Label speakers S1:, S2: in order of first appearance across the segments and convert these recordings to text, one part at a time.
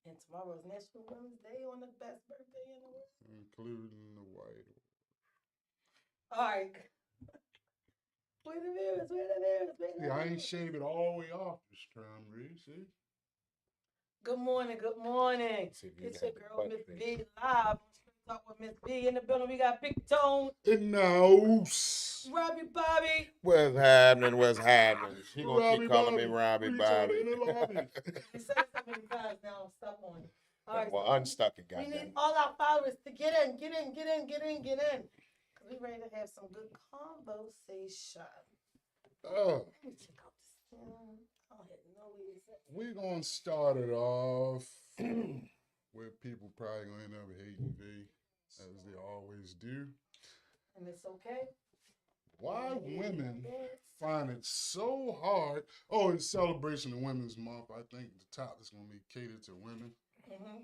S1: And tomorrow is National Women's Day on the best birthday in the world.
S2: including the white.
S1: All right. Where the mirrors? Where the mirrors? Where
S2: See,
S1: the
S2: I ain't
S1: mirrors?
S2: shave it all the way off this time, Reed. See?
S1: Good morning. Good morning.
S3: See if you
S1: It's your
S3: got the
S1: girl,
S3: butt
S1: Miss
S3: face.
S1: B, live on Straight Talk with Miss B in the building. We got Big Tone,
S2: In the house.
S1: Robbie Bobby.
S3: What's happening? What's happening? She gonna keep
S2: Robbie
S3: calling me
S2: Bobby.
S3: Robbie
S2: Reach out
S3: Bobby.
S2: in the lobby.
S1: We said it so many times now. Stop on it. All right.
S3: Well,
S1: So
S3: unstuck it,
S1: we
S3: goddamn
S1: need
S3: it.
S1: all our followers to get in, get in, get in, get in, get in. Because we ready to have some good conversation.
S2: Oh,
S1: Let me check out this thing. I don't have no idea.
S2: we're going to start it off where people probably going to end up hating V, as they always do.
S1: And it's okay.
S2: Why women find it so hard. Oh, it's celebration of Women's Month. I think the top is going to be catered to women.
S1: Mm-hmm.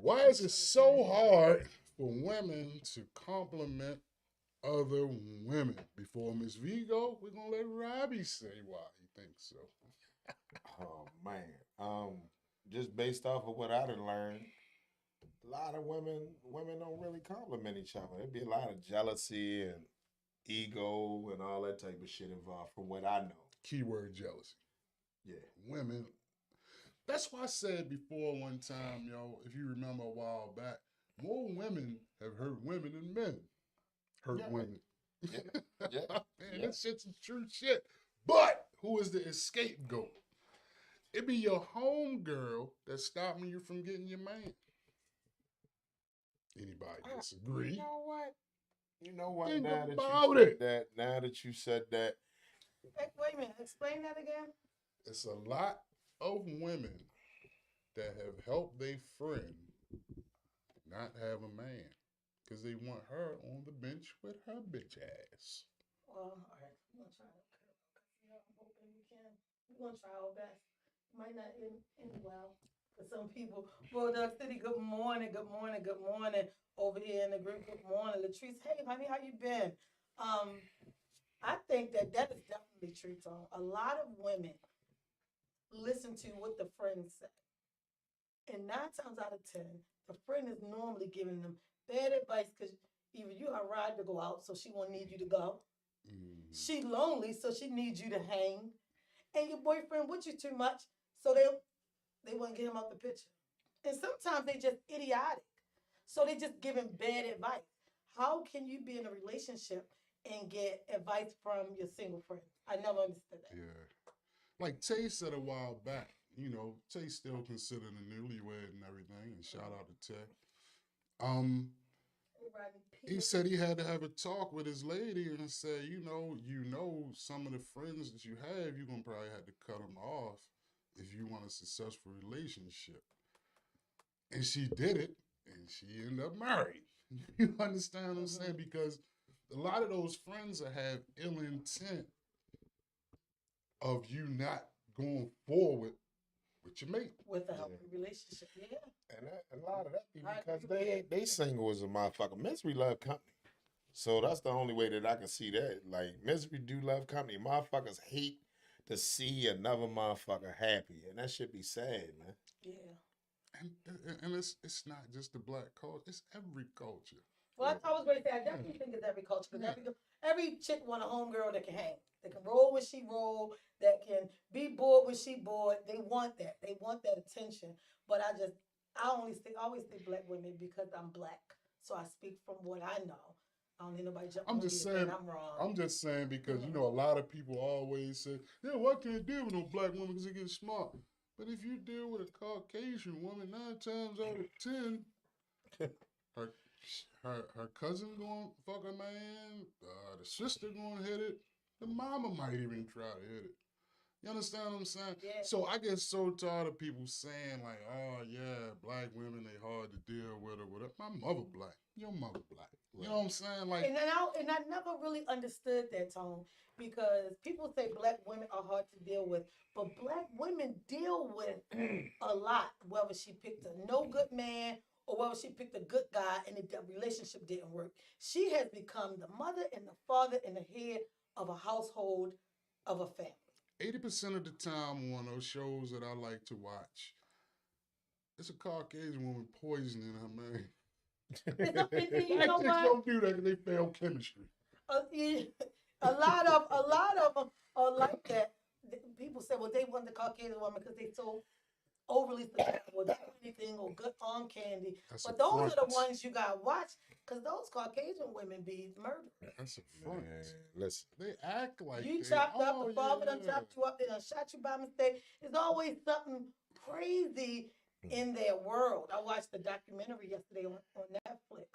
S2: Why is it so hard for women to compliment other women? Before Miss V go, we're going to let Robbie say why he thinks so.
S3: Oh man. Just based off of what I done learned, a lot of women don't really compliment each other. There'd be a lot of jealousy and ego and all that type of shit involved from what I know.
S2: Keyword jealousy.
S3: Yeah.
S2: Women. That's why I said before one time, yo, if you remember a while back, more women have hurt women than men hurt
S3: Yeah.
S2: women.
S3: Yeah. Yeah.
S2: Man, this shit's some true shit. But who is the scapegoat? It be your homegirl that's stopping you from getting your man. Anybody disagree?
S3: You know what? You know what?
S2: Think
S3: Now that
S2: about
S3: you said
S2: it.
S3: that, now that you said that,
S1: Wait a minute. Explain that again.
S2: It's a lot of women that have helped their friend not have a man because they want her on the bench with her bitch ass.
S1: Well, all right. We're going to try to I'm hoping we can. We're going to try our best. Might not end well for some people. Bulldog City, good morning, good morning, good morning. Over here in the group, good morning. Latrice, hey, honey, how you been? Um, I think that is definitely true, Tom. A lot of women listen to what the friends say. And 9 times out of 10, the friend is normally giving them bad advice because either you are ride to go out, so she won't need you to go. She lonely, so she needs you to hang. And your boyfriend with you too much, so they won't get him out the picture. And sometimes they just idiotic. So they just giving bad advice. How can you be in a relationship and get advice from your single friend? I never understood that.
S2: Yeah. Like Tay said a while back, you know, Tay still considered a newlywed and everything, and shout out to Tay. Um, he said he had to have a talk with his lady and say, you know, some of the friends that you have, you're gonna probably have to cut them off if you want a successful relationship. And she did it, and she ended up married. You understand what I'm saying? Because a lot of those friends that have ill intent of you not going forward with your mate.
S1: With a healthy relationship, yeah.
S3: and a lot of that be because they single as a motherfucker. Misery love company. So that's the only way that I can see that. Like misery do love company. Motherfuckers hate to see another motherfucker happy, and that should be sad, man.
S1: Yeah.
S2: And it's not just the black culture; it's every culture.
S1: Well, that's what I was going to say. I definitely think it's every culture because every chick want a homegirl that can hang, that can roll when she roll, that can be bored when she bored. They want that. They want that attention. But I always think black women because I'm black, so I speak from what I know. I don't need nobody jumping
S2: I'm
S1: on
S2: just
S1: me
S2: saying.
S1: I'm wrong.
S2: I'm just saying because you know a lot of people always say, "Yeah, why can't deal with no black woman because they get smart." But if you deal with a Caucasian woman, 9 times out of 10, her her cousin gonna fuck a man, the sister gonna hit it, the mama might even try to hit it. You understand what I'm saying?
S1: Yeah.
S2: So I get so tired of people saying like, "Oh yeah, black women they hard to deal with or whatever." My mother black, your mother black. You know what I'm saying? Like,
S1: and I never really understood that, Tone, because people say black women are hard to deal with, but black women deal with a lot. Whether she picked a no good man or whether she picked a good guy and the relationship didn't work, she has become the mother and the father and the head of a household, of a family.
S2: 80% of the time on those shows that I like to watch, It's a Caucasian woman poisoning her man.
S1: And you
S2: Black
S1: know
S2: chicks
S1: what?
S2: don't do that because they fail chemistry.
S1: Yeah, a lot of them are like that. People say, well, they want the Caucasian woman because they so overly susceptible to anything or good arm candy.
S2: That's
S1: But
S2: a
S1: those
S2: front.
S1: are the ones you gotta watch because those Caucasian women be murderers.
S2: That's a front.
S3: Man, listen.
S2: They act like
S1: You
S2: they,
S1: chopped up,
S2: oh
S1: the father done
S2: yeah.
S1: chopped you up, they done shot you by mistake. There's always something crazy in their world. I watched the documentary yesterday on Netflix,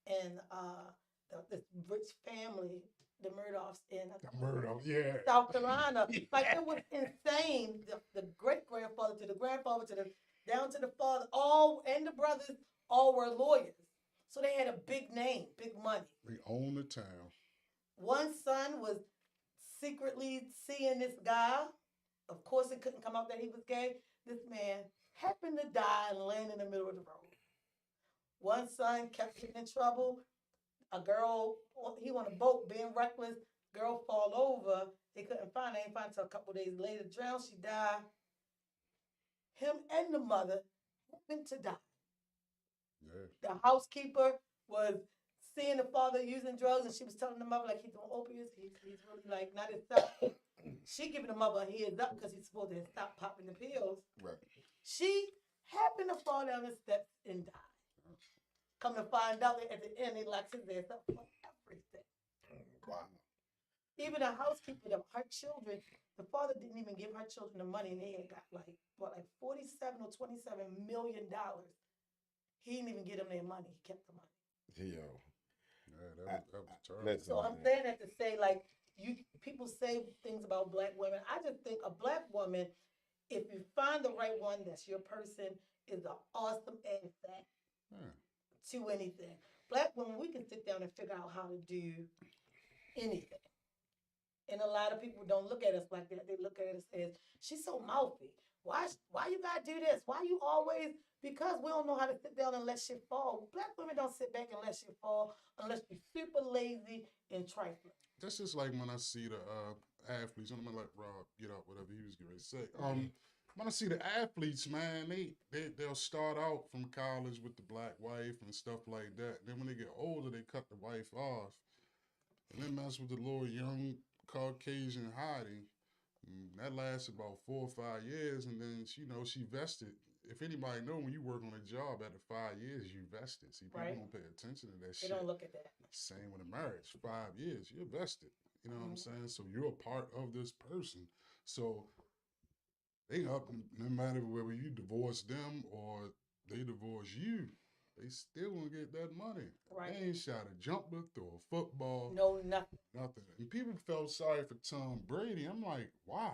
S1: and this rich family, the Murdochs in
S2: Murder, yeah.
S1: South Carolina, like it was insane. The great grandfather to the grandfather to the down to the father, all and the brothers all were lawyers, so they had a big name, big money.
S2: They own the town.
S1: One son was secretly seeing this guy. Of course, it couldn't come out that he was gay. This man happened to die and land in the middle of the road. One son kept getting in trouble. A girl, he on a boat being reckless. Girl fall over. They couldn't find her. They ain't find her until a couple days later. Drowned. She died. Him and the mother happened to die.
S2: Yeah.
S1: The housekeeper was seeing the father using drugs, and she was telling the mother like he's doing opiates. He's really like not himself. She giving the mother a heads up because he's supposed to stop popping the pills.
S3: Right.
S1: She happened to fall down the steps and die. Come to find out that at the end, they locked his ass up for everything.
S3: Wow.
S1: Even the housekeeper, her children, the father didn't even give her children the money, and they had got like $47 or $27 million. He didn't even give them their money. He kept the money.
S3: Yo.
S2: Yeah, that was terrible.
S3: Listen,
S1: So I'm saying that to say, like, people say things about black women. I just think a black woman, if you find the right one that's your person, is an awesome asset
S2: Yeah.
S1: to anything. Black women, we can sit down and figure out how to do anything. And a lot of people don't look at us like that. They look at us as, she's so mouthy. Why you gotta do this? Why you always, because we don't know how to sit down and let shit fall. Black women don't sit back and let shit fall unless you're super lazy and trifling.
S2: That's just like when I see the athletes. I'm gonna let Rob get out whatever he was going to say. When I see the athletes, man, they'll start out from college with the black wife and stuff like that. Then when they get older, they cut the wife off, and then mess with the little young Caucasian hottie. That lasts about 4 or 5 years, and then she vested. If anybody know, when you work on a job after 5 years, you vested. See, people
S1: Right.
S2: don't pay attention to that
S1: They
S2: shit.
S1: don't look at that.
S2: Same with a marriage. 5 years, you're vested. You know what I'm saying? So you're a part of this person. So they up, no matter whether you divorce them or they divorce you, they still gonna get that money.
S1: Right.
S2: They ain't shot a jumper, throw a football,
S1: No, nothing.
S2: nothing. And people felt sorry for Tom Brady. I'm like, why?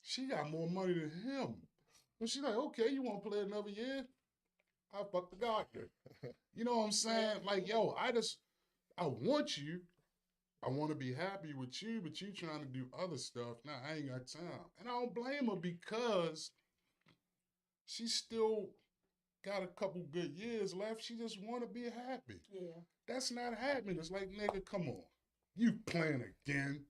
S2: She got more money than him. But she's like, okay, you want to play another year? I'll fuck the doctor. You know what I'm saying? Like, yo, I want you. I want to be happy with you, but you trying to do other stuff. Now, I ain't got time. And I don't blame her because she still got a couple good years left. She just want to be happy.
S1: Yeah.
S2: That's not happiness. Like, nigga, come on. You playing again.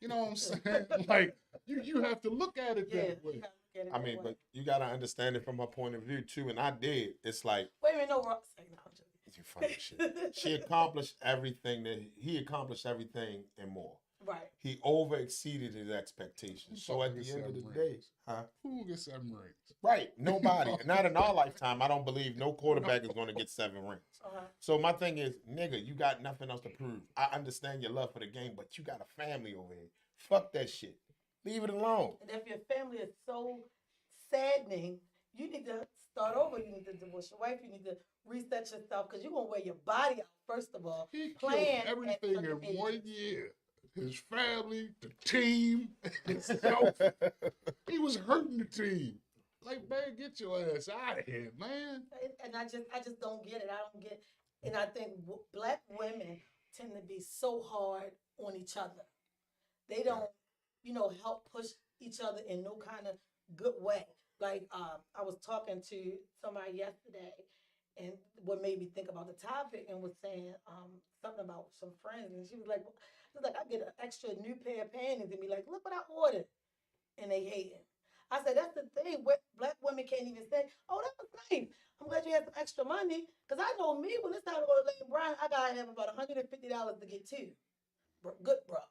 S2: You know what I'm saying? Like, you have to look at it
S1: Yeah.
S2: that way.
S1: you gotta look at it
S3: I
S1: that
S3: mean,
S1: way.
S3: but you gotta understand it from her point of view too, and I did. It's like
S1: Wait a minute, no, Rock. Say no, I'm joking.
S3: you funny shit. She accomplished everything he accomplished everything and more.
S1: Right.
S3: He over exceeded his expectations. So at the end of the day, huh?
S2: Who gets 7 rings?
S3: Right. Nobody. Not in our lifetime. I don't believe no quarterback is going to get 7 rings.
S1: Uh-huh.
S3: So my thing is, nigga, you got nothing else to prove. I understand your love for the game, but you got a family over here. Fuck that shit. Leave it alone.
S1: And if your family is so saddening, you need to start over. You need to divorce your wife. You need to reset yourself because you're going to wear your body out, first of all.
S2: He
S1: Plan
S2: killed
S1: at
S2: everything
S1: certain
S2: in 1
S1: ages.
S2: year. His family, the team, himself. He was hurting the team. Like, man, get your ass out of here, man.
S1: And I just don't get it. I don't get. And I think black women tend to be so hard on each other. They don't, help push each other in no kind of good way. Like I was talking to somebody yesterday, and what made me think about the topic, and was saying something about some friends, and she was like, I get an extra new pair of panties, and be like, look what I ordered, and they hating. I said, that's the thing. Black women women can't even say, "Oh, that was nice. I'm glad you had some extra money." Because I know me, when it's time to go to Lane Bryant, I gotta have about $150 to get two good bras.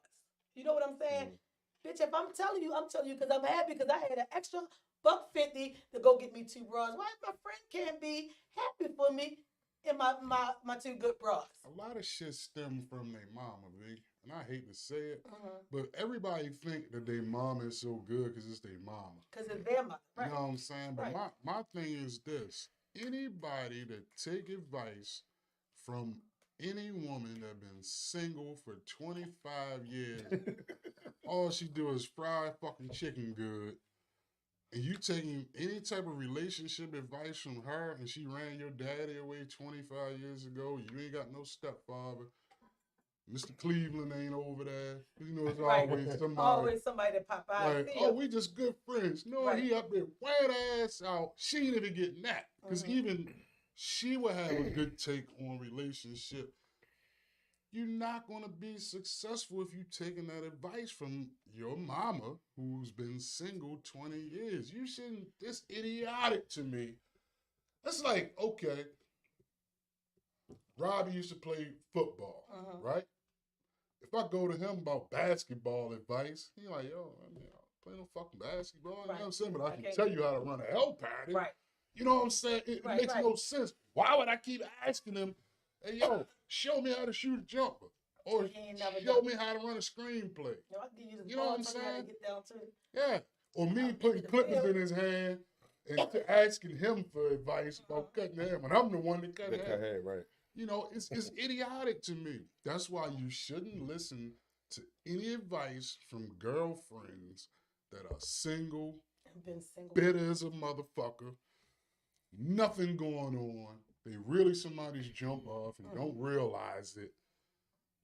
S1: You know what I'm saying? Bitch, if I'm telling you because I'm happy because I had an extra $150 to go get me two bras. Why my friend can't be happy for me in my two good bras?
S2: A lot of shit stem from their mama, B. And I hate to say it, but everybody think that their mama is so good because it's their mama.
S1: Because it's their mother, right?
S2: You know what I'm saying? But
S1: Right.
S2: my thing is this. Anybody that take advice from any woman that been single for 25 years, all she do is fry fucking chicken good, and you taking any type of relationship advice from her, and she ran your daddy away 25 years ago, you ain't got no stepfather, Mr. Cleveland ain't over there. You know, it's
S1: Right.
S2: always somebody.
S1: Always somebody that pop out.
S2: Like, oh, we just good friends. No,
S1: Right.
S2: he up there wearing ass out. She ain't even getting that. Because even she would have a good take on relationship. You're not going to be successful if you taking that advice from your mama who's been single 20 years. You shouldn't, it's idiotic to me. That's like, okay, Robbie used to play football, right? If I go to him about basketball advice, he like, yo, I mean, I don't play no fucking basketball. You know what I'm saying? But I can tell you how to run a hell pattern.
S1: Right.
S2: You know what I'm saying? It makes no sense. Why would I keep asking him, hey, yo, show me how to shoot a jumper? Or show me how to run a screenplay.
S1: No, I can use
S2: You know what I'm saying?
S1: to get down to it.
S2: Yeah. Or me putting clippers in his hand and asking him for advice about cutting hair when I'm the one that cut hair.
S3: Right.
S2: You know, it's idiotic to me. That's why you shouldn't listen to any advice from girlfriends that are single,
S1: Been single.
S2: bitter as a motherfucker, nothing going on. They really somebody's jump off and don't realize it.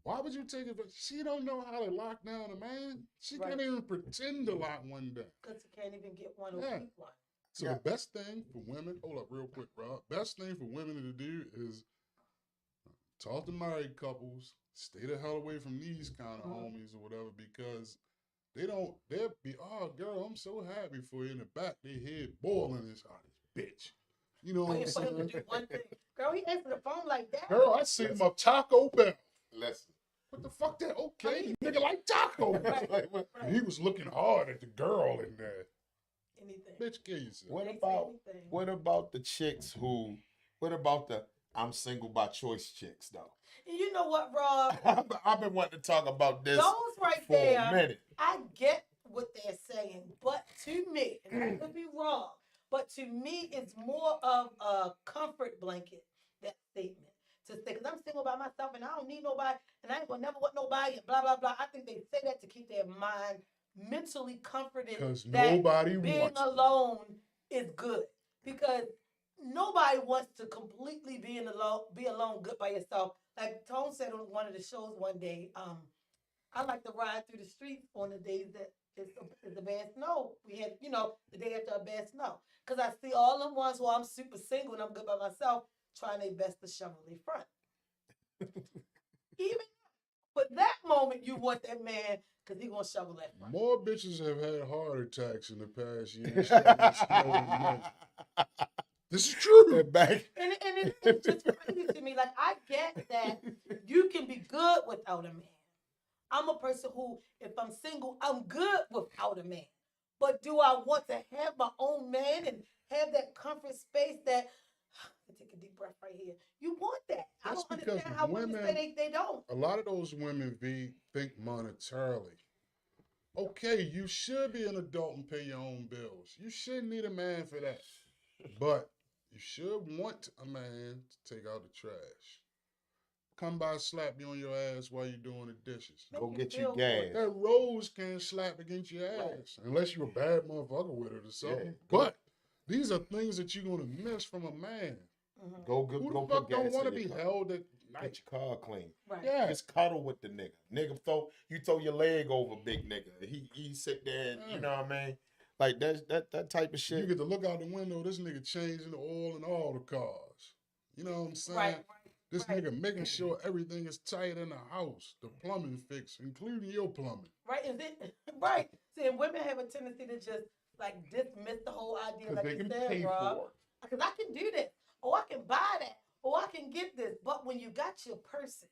S2: Why would you take it? She don't know how to lock down a man. She can't even pretend to lock one down.
S1: Because you can't even get one or keep one.
S2: So the best thing for women, hold up real quick, Rob. Best thing for women to do is talk to married couples, stay the hell away from these kind of homies or whatever, because they'll be, oh, girl, I'm so happy for you. In the back, they head boiling this bitch. You know what I'm
S1: Wait for him to
S2: saying?
S1: do one thing. Girl, he answered the phone like that.
S2: Girl, I see him up Taco Bell.
S3: Listen.
S2: What the fuck that? Okay, nigga like Taco Bell.
S1: Right.
S2: He was looking hard at the girl in there.
S1: Anything.
S2: Bitch, kill yourself.
S3: What about the chicks what about the I'm single by choice chicks though?
S1: And you know what, Rob?
S3: I've been wanting to talk about this
S1: Those right
S3: for
S1: there,
S3: a minute.
S1: I get what they're saying, but to me, and I could be wrong, but to me, it's more of a comfort blanket, that statement. To say, because I'm single by myself and I don't need nobody, and I ain't gonna never want nobody, and blah, blah, blah. I think they say that to keep their mind mentally comforted.
S2: Because
S1: that
S2: nobody
S1: being
S2: wants
S1: alone is good. Because nobody wants to completely be alone good by yourself. Like Tone said on one of the shows one day, I like to ride through the streets on the days that it's a bad snow. We had, the day after a bad snow. Because I see all them ones who I'm super single and I'm good by myself trying their best to shovel their front. Even for that moment, you want that man because he going to shovel that front.
S2: More bitches have had heart attacks in the past year. This is true.
S1: And it's just crazy to me. Like, I get that you can be good without a man. I'm a person who, if I'm single, I'm good without a man. But do I want to have my own man and have that comfort space that, take a deep breath right here. You want that.
S2: That's
S1: I don't
S2: because
S1: understand how women say they don't.
S2: A lot of those women think monetarily. Okay, you should be an adult and pay your own bills. You shouldn't need a man for that. But you should want a man to take out the trash. Come by, slap you on your ass while you're doing the dishes.
S3: Go get you gas.
S2: That rose can't slap against your ass. Unless you're a bad motherfucker with it or something.
S3: Yeah.
S2: But these are things that you're going to miss from a man.
S3: Go
S2: Who the fuck don't want to be held at night?
S3: Get your car clean.
S1: Right.
S2: Yeah.
S3: Just cuddle with the nigga. Nigga, you throw your leg over big nigga. He sit there and, you know what I mean? Like that type of shit.
S2: You get to look out the window, this nigga changing the oil in all the cars. You know what I'm saying?
S1: Right.
S2: This nigga making sure everything is tight in the house, the plumbing fixed, including your plumbing.
S1: Right. Is it right? See, and women have a tendency to just like dismiss the whole idea,
S2: Because
S1: like
S2: they
S1: you
S2: can
S1: said,
S2: pay
S1: Rob.
S2: for it.
S1: Because I can do this, or I can buy that, or I can get this. But when you got your person,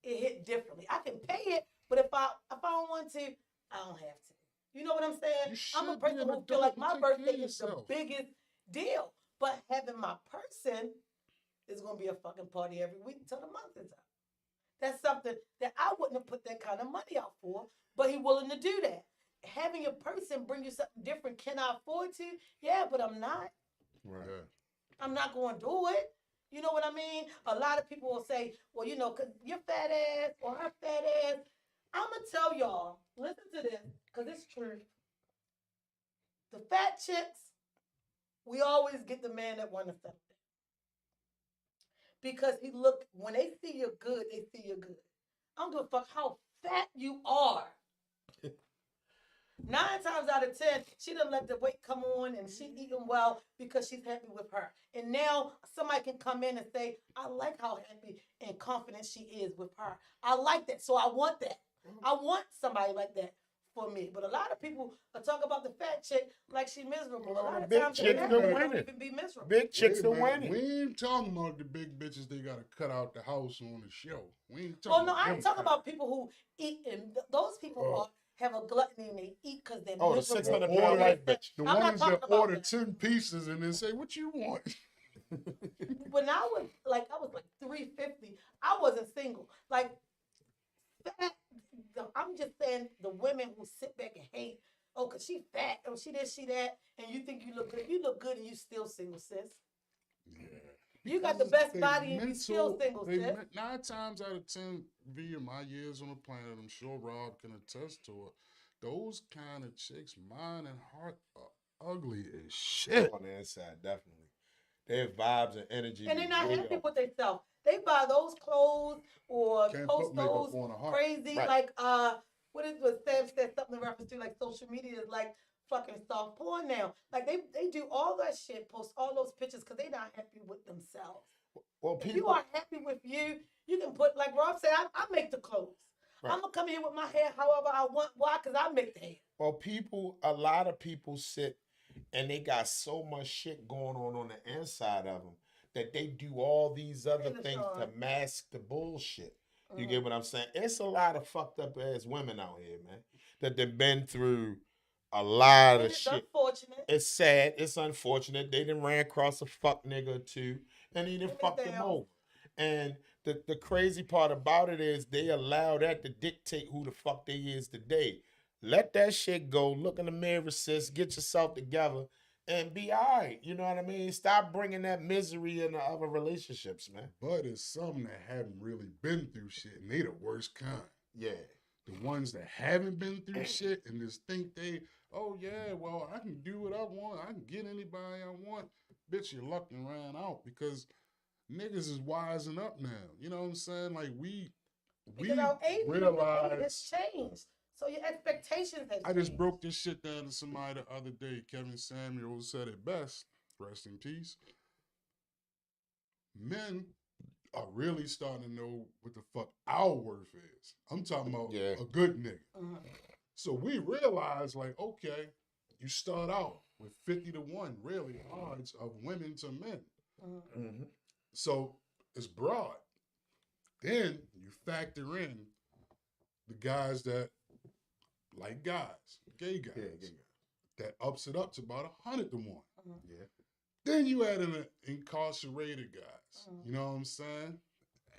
S1: it hit differently. I can pay it, but if I don't want to, I don't have to. You know what I'm saying?
S2: You
S1: I'm a
S2: should be
S1: person
S2: an
S1: who feel
S2: adult
S1: like
S2: and
S1: my
S2: take care
S1: birthday
S2: of
S1: is the
S2: yourself.
S1: biggest deal. But having my person is gonna be a fucking party every week until the month is up. That's something that I wouldn't have put that kind of money out for, but he willing to do that. Having your person bring you something different, can I afford to? Yeah, but I'm not.
S3: Right.
S2: Yeah.
S1: I'm not going to do it. You know what I mean? A lot of people will say, well, you know, cause your fat ass or her fat ass. I'm going to tell y'all, listen to this, because it's true. The fat chicks, we always get the man that wants something. Because when they see you good, they see you good. I don't give a fuck how fat you are. 9 times out of 10, she done let the weight come on and she eating well because she's happy with her. And now somebody can come in and say, I like how happy and confident she is with her. I like that. So I want that. I want somebody like that for me. But a lot of people talk about the fat chick like she's miserable. A lot of
S3: Big
S1: times the
S3: chicks
S1: fat
S3: been
S1: chick don't
S3: winning.
S1: even be miserable.
S3: Big chicks
S2: Wait a
S3: are
S2: minute,
S3: winning.
S2: We ain't talking about the big bitches they gotta cut out the house on the show. We ain't talking
S1: Well, no,
S2: about
S1: I ain't
S2: them
S1: talking
S2: kind.
S1: about people who eat, and those people have a gluttony and they eat because they're
S3: Oh, the
S1: miserable.
S3: 600
S2: Order
S3: pound life bitch.
S2: The
S1: I'm not
S2: ones that
S1: talking about
S2: order
S1: that.
S2: 10 pieces and then say, what you want?
S1: When I was like 350, I wasn't single. Like, I'm just saying the women who sit back and hate, oh, cause she fat, oh, she this, she that, and you think you look good. You look good and you still single, sis.
S2: Yeah.
S1: You got
S2: Because
S1: the best
S2: they
S1: body and you still
S2: mental-
S1: single,
S2: they
S1: sis.
S2: 9 times out of 10, via my years on the planet, I'm sure Rob can attest to it. Those kind of chicks, mind and heart, are ugly as shit.
S3: On the inside, definitely. Their vibes and energy.
S1: And they're
S3: be
S1: not
S3: way
S1: happy
S3: off.
S1: with themselves. They buy those clothes or
S2: Can't
S1: post
S2: put makeup
S1: those
S2: on a heart.
S1: crazy,
S3: Right.
S1: like what is what Sam said something in reference to, like social media is like fucking soft porn now. Like they do all that shit, post all those pictures because they're not happy with themselves.
S3: Well,
S1: If you
S3: people.
S1: are happy with you, you can put, like Rob said, I make the clothes.
S3: Right.
S1: I'm gonna come here with my hair however I want. Why? Because I make the hair.
S3: Well, a lot of people sit and they got so much shit going on the inside of them that they do all these other
S1: Hey,
S3: things to
S1: LaShawn.
S3: mask the bullshit. You
S1: Mhm.
S3: get what I'm saying? It's a lot of fucked up ass women out here, man, that they've been through a lot
S1: And
S3: of
S1: it's
S3: shit.
S1: unfortunate.
S3: It's sad. It's unfortunate. They done ran across a fuck nigga or two, and he done
S1: Give me
S3: fucked them
S1: down.
S3: over. And the crazy part about it is they allow that to dictate who the fuck they is today. Let that shit go. Look in the mirror, sis. Get yourself together and be all right. You know what I mean? Stop bringing that misery into other relationships, man.
S2: But it's some that haven't really been through shit, and they the worst kind.
S3: Yeah.
S2: The ones that haven't been through shit and just think they, oh yeah, well, I can do what I want. I can get anybody I want. Bitch, your luck and ran out because niggas is wising up now. You know what I'm saying? Like we
S1: Because our age has
S2: realize.
S1: changed. So your expectations have
S2: I just
S1: changed.
S2: broke this shit down to somebody the other day. Kevin Samuel said it best. Rest in peace. Men are really starting to know what the fuck our worth is. I'm talking about
S3: Yeah.
S2: a good nigga.
S1: Mhm.
S2: So we realize, like, okay, you start out with 50-1, really, odds of women to men.
S1: Mhm.
S3: Mm-hmm.
S2: So it's broad. Then you factor in the guys that like guys, gay guys, that ups it up to about 100-1.
S1: Mhm.
S3: Yeah.
S2: Then you add in the incarcerated guys.
S1: Mhm.
S2: You know what I'm saying?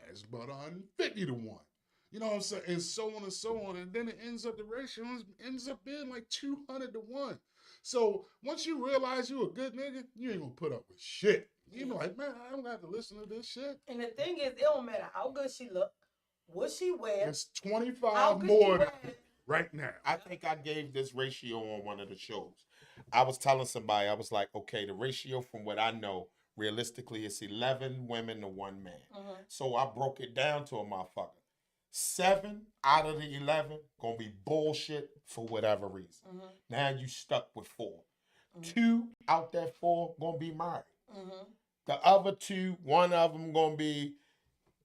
S2: That's about 150-1. You know what I'm saying? And so on and so on. And then it ends up, the ratio ends up being like 200-1. So once you realize you a good nigga, you ain't gonna put up with shit. You be like, man, I don't have to listen to this shit.
S1: And the thing is, it don't matter how good she look, what she wears,
S2: It's
S1: how
S2: 25
S1: good
S2: more
S1: she
S2: than
S1: wears.
S2: right now.
S3: I think I gave this ratio on one of the shows. I was telling somebody, I was like, okay, the ratio from what I know, realistically, it's 11 women to 1 man.
S1: Mhm.
S3: So I broke it down to a motherfucker. 7 out of the 11 gonna be bullshit for whatever reason.
S1: Mhm.
S3: Now you stuck with 4.
S1: Mhm.
S3: 2 out that 4 gonna be married.
S1: Mhm.
S3: The other 2, one of them gonna be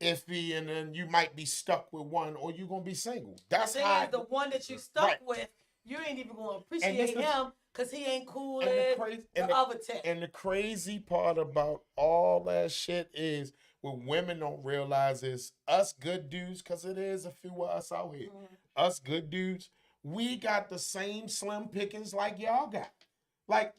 S3: iffy, and then you might be stuck with 1, or you gonna be single. That's
S1: The thing
S3: how.
S1: is, the one that you stuck
S3: Right.
S1: with, you ain't even gonna
S3: this
S1: appreciate
S3: is-
S1: him Cause he ain't cool
S3: And the
S1: as
S3: crazy
S1: the other 10.
S3: and the crazy part about all that shit is what women don't realize is us good dudes, because it is a few of us out here. Us good dudes, we got the same slim pickings like y'all got. Like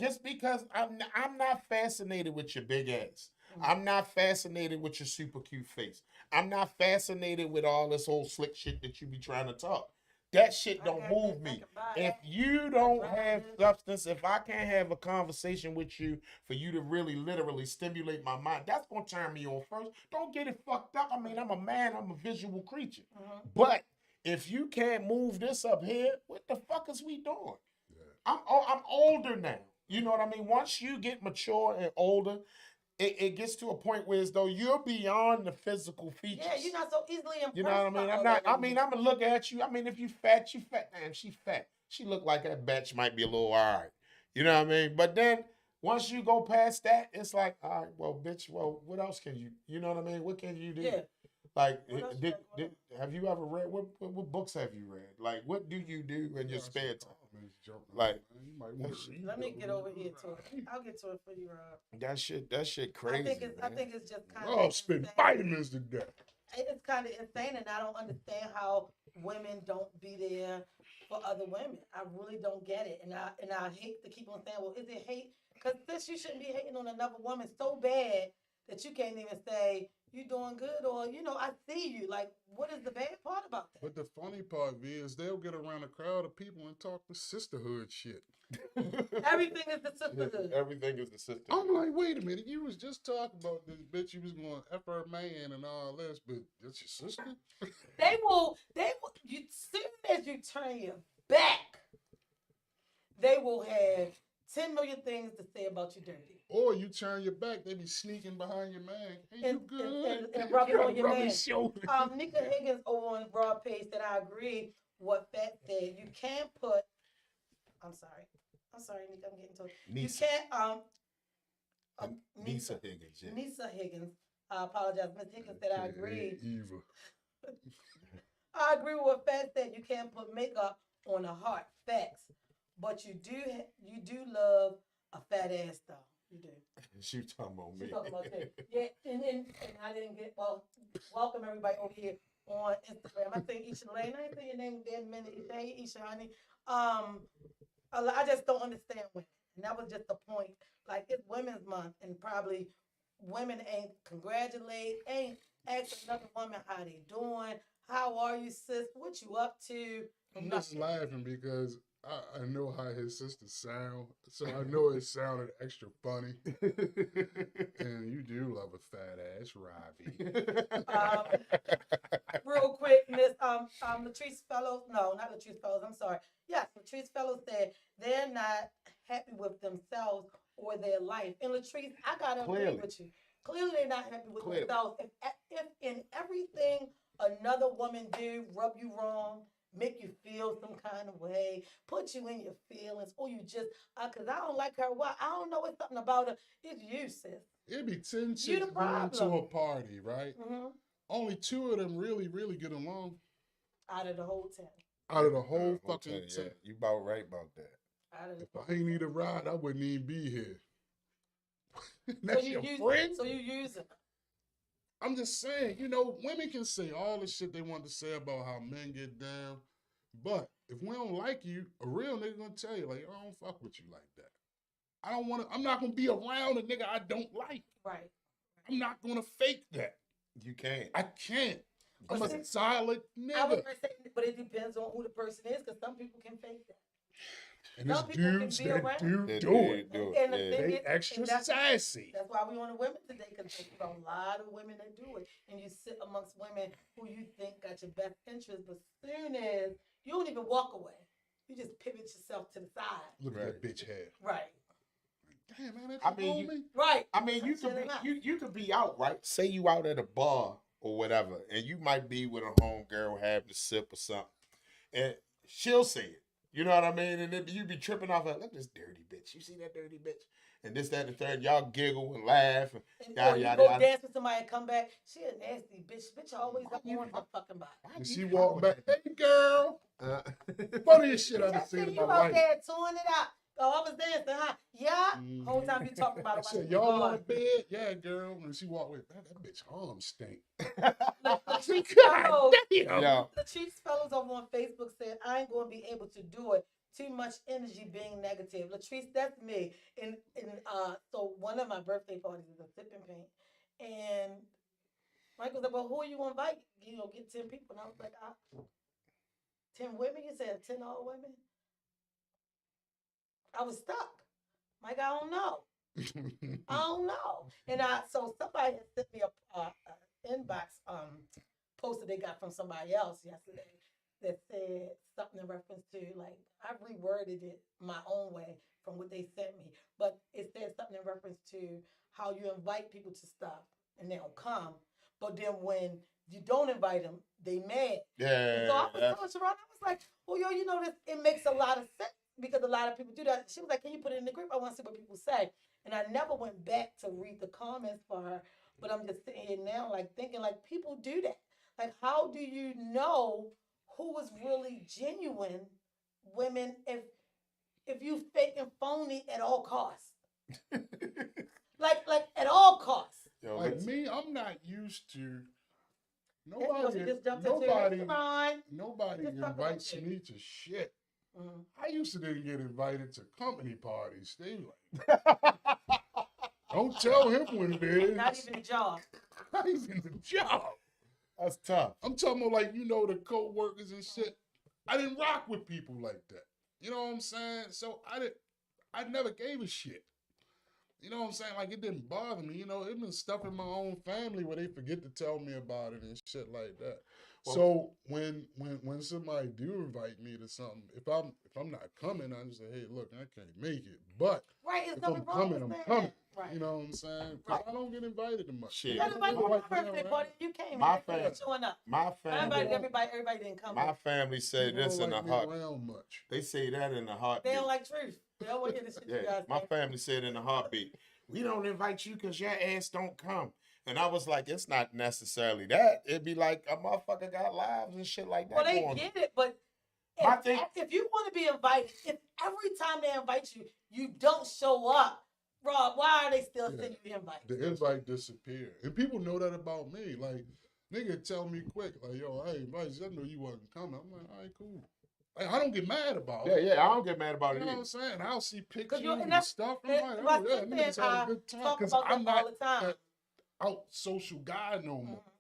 S3: just because I'm not fascinated with your big ass. I'm not fascinated with your super cute face. I'm not fascinated with all this old slick shit that you be trying to talk. That shit don't move me. If you don't have substance, if I can't have a conversation with you for you to really literally stimulate my mind, that's gonna turn me on first. Don't get it fucked up. I mean, I'm a man, I'm a visual creature. But if you can't move this up here, what the fuck is we doing? I'm older now. You know what I mean? Once you get mature and older, it gets to a point where as though you're beyond the physical features.
S1: Yeah, you're not so easily impressed.
S3: You know what I mean? I'm gonna look at you. I mean, if you fat, you fat. Damn, she fat. She look like that batch might be a little all right. You know what I mean? But then once you go past that, it's like, all right, well, bitch, well, what else can you know what I mean? What can you do?
S1: Yeah.
S3: Like, have you ever read, what books have you read? Like, what do you do in your spare time? Like,
S1: let me get over here to it. I'll get to it for you, Rob.
S3: That shit crazy.
S1: I think it's just kind
S2: Oh, spend vitamins to death.
S1: It's kind of insane, and I don't understand how women don't be there for other women. I really don't get it, and I hate to keep on saying, well, is it hate? Because this, you shouldn't be hating on another woman so bad that you can't even say you doing good, or I see you. Like, what is the bad part about that?
S2: But the funny part is they'll get around a crowd of people and talk the sisterhood shit.
S1: Everything is the sisterhood.
S3: Everything is the sisterhood.
S2: I'm like, wait a minute, you was just talking about this bitch. You was going to F her man and all this, but that's your sister?
S1: They will. You, soon as you turn your back, they will have 10 million things to say about you dirty.
S2: Or you turn your back, they be sneaking behind your man. Hey, you good?
S1: And rubbing on your man.
S2: Shoulder.
S1: Nika Higgins over on Broad Page said, I agree what Fat said. You can't put, I'm sorry, Nika, I'm getting told.
S3: Nisa.
S1: You can't,
S3: Nisa Higgins, yeah.
S1: Nisa Higgins, I apologize. Ms. Higgins said, I agree.
S2: Eva.
S1: I agree with what Fat said. You can't put makeup on a heart. Facts. But you do love a fat ass though. You do.
S3: She talking about me.
S1: She talking about that. Yeah, and I didn't get welcome everybody over here on Instagram. I think Isha Lane. I ain't say your name in a minute. Hey, Isha, honey. I just don't understand women. And that was just the point. Like, it's Women's Month, and probably women ain't asking another woman how they doing. How are you, sis? What you up to?
S2: I'm just laughing because I know how his sisters sound, so I know it sounded extra funny. And you do love a fat ass, Robbie.
S1: Real quick, Miss Latrice Fellows. No, not Latrice Fellows. I'm sorry. Yes, Latrice Fellows said they're not happy with themselves or their life. And Latrice, I gotta agree with you. Clearly, they're not happy with themselves. If in everything another woman do rub you wrong, make you feel some kind of way, put you in your feelings, or you just, because I don't like her. Why? I don't know. It's something about her. It's you, sis.
S2: It'd be 10 chicks going to a party, right? Mm-hmm. Only 2 of them really, really get along.
S1: Out of the whole 10.
S2: Out of the whole fucking 10.
S3: Yeah, you about right about that.
S2: If I ain't need a ride, I wouldn't even be here. That's
S1: so
S2: your friend?
S1: So you use it.
S2: I'm just saying, women can say all the shit they want to say about how men get down, but if we don't like you, a real nigga gonna tell you, like, I don't fuck with you like that. I'm not gonna be around a nigga I don't like.
S1: Right.
S2: I'm not gonna fake that.
S3: You can't.
S2: I can't. I'm a solid nigga.
S1: I was gonna say, but it depends on who the person is, because some people can fake that.
S2: And there's dudes that do it.
S1: And
S2: they extra sassy.
S1: That's why we want the women today, because there's a lot of women that do it. And you sit amongst women who you think got your best interest, but soon as you don't even walk away, you just pivot yourself to the side.
S2: Look at that bitch head.
S1: Right.
S2: Damn, man, that's
S1: right.
S3: I mean, you could be out, right? Say you out at a bar or whatever, and you might be with a homegirl having a sip or something, and she'll say it. You know what I mean? And then you be tripping off like, look at this dirty bitch. You see that dirty bitch? And this, that, and the third. Y'all giggle and laugh. And
S1: And
S3: yada,
S1: or you
S3: yada,
S1: go
S3: yada.
S1: dance with somebody and come back. She a nasty bitch. Bitch always
S3: Why
S1: up
S3: you
S1: on her fucking body.
S3: Why
S2: And
S3: you
S2: she
S3: fuck
S2: walked
S3: with
S2: back, hey girl,
S3: that?
S2: funniest shit I've
S1: Just
S2: seen
S1: see
S2: in
S1: you
S2: my
S1: out
S2: life.
S1: there touring it out. Oh, I was dancing, huh? Yeah.
S2: Mhm.
S1: Whole time you talking about
S2: I
S1: it. while
S2: said,
S1: she
S2: y'all
S1: was
S2: want a
S1: gone.
S2: bed? Yeah, girl. And she walked with that bitch arm stink.
S1: Latrice
S2: God
S1: Fellows,
S2: damn.
S3: Yo,
S1: Latrice Fellows over on Facebook said, I ain't going to be able to do it. Too much energy being negative. Latrice, that's me. And so one of my birthday parties is a sipping paint. And Michael said, well, who are you going to invite? You know, get 10 people. And I was like, 10 women? You said 10 all women? I was stuck. Mike, I don't know. I don't know. And so somebody had sent me a inbox post that they got from somebody else yesterday that said something in reference to, like, I reworded it my own way from what they sent me, but it said something in reference to how you invite people to stuff and they don't come, but then when you don't invite them, they mad. And so I
S3: yeah.
S1: was telling Sharon, I was like, well, yo, you know, this it makes a lot of sense because a lot of people do that. She was like, can you put it in the group? I want to see what people say. And I never went back to read the comments for her, but I'm just sitting here now, like thinking, like people do that. Like, how do you know who is really genuine, women, if you fake and phony at all costs? Like at all costs.
S3: Yo,
S2: Like
S3: listen.
S2: me, I'm not used to
S1: Nobody,
S2: nobody.
S1: just jumped
S2: Nobody.
S1: into it.
S2: Nobody
S1: Just talk about
S2: invites
S1: you.
S2: me to shit.
S1: Mm-hmm.
S2: I used to didn't get invited to company parties. They like, don't tell him when it is.
S1: Not even a job.
S2: Not even the job.
S3: That's tough.
S2: I'm talking about like, you know, the co-workers and shit. I didn't rock with people like that. You know what I'm saying? So I never gave a shit. You know what I'm saying? Like it didn't bother me. You know, it been stuff in my own family where they forget to tell me about it and shit like that.
S3: Well,
S2: so when somebody do invite me to something, if I'm not coming, I just say, hey, look, I can't make it. But
S1: Right, it's
S2: if I'm
S1: nothing wrong
S2: coming,
S1: with
S2: I'm
S1: saying
S2: coming.
S1: that. Right.
S2: You know what I'm saying? 'Cause
S1: Right.
S2: I don't get invited to much.
S3: Shit.
S1: You got invited to my
S2: Like,
S1: birthday
S2: yeah,
S1: party. You came.
S3: My
S1: You
S3: family-
S1: showing up.
S3: My
S1: I
S3: family,
S1: invited everybody. Everybody didn't come.
S3: my family said
S2: People
S3: this
S2: don't
S3: in a
S2: like me
S3: heart.
S2: around much.
S3: They say that in a
S1: They
S3: heartbeat.
S1: don't like truth. They don't want to hear the shit you
S3: Yeah,
S1: guys
S3: my
S1: say.
S3: family said in a heartbeat, we don't invite you because your ass don't come. And I was like, it's not necessarily that. It'd be like a motherfucker got lives and shit like that
S1: Well, they
S3: going on.
S1: get it, but
S3: My thing-
S1: if you want to be invited, if every time they invite you, you don't show up, Rob, why are they still
S2: Yeah.
S1: sending you invites?
S2: The invite disappeared. And people know that about me. Like, nigga tell me quick, like, yo, I invited you. I know you wasn't coming. I'm like, all right, cool. Like, I don't get mad about it.
S3: Yeah, I don't get mad about
S2: You
S3: it
S2: know what
S3: either.
S2: I'm saying? I'll see pictures
S1: you- and
S2: and
S1: that's-
S2: stuff. I'm
S1: and
S2: like,
S1: my
S2: oh, yeah,
S1: sister
S2: niggas
S1: and
S2: had
S1: I
S2: a good time.
S1: talk
S2: Because
S1: about
S2: I'm
S1: that all
S2: not
S1: the time.
S2: that out social guy no more.
S1: Mhm.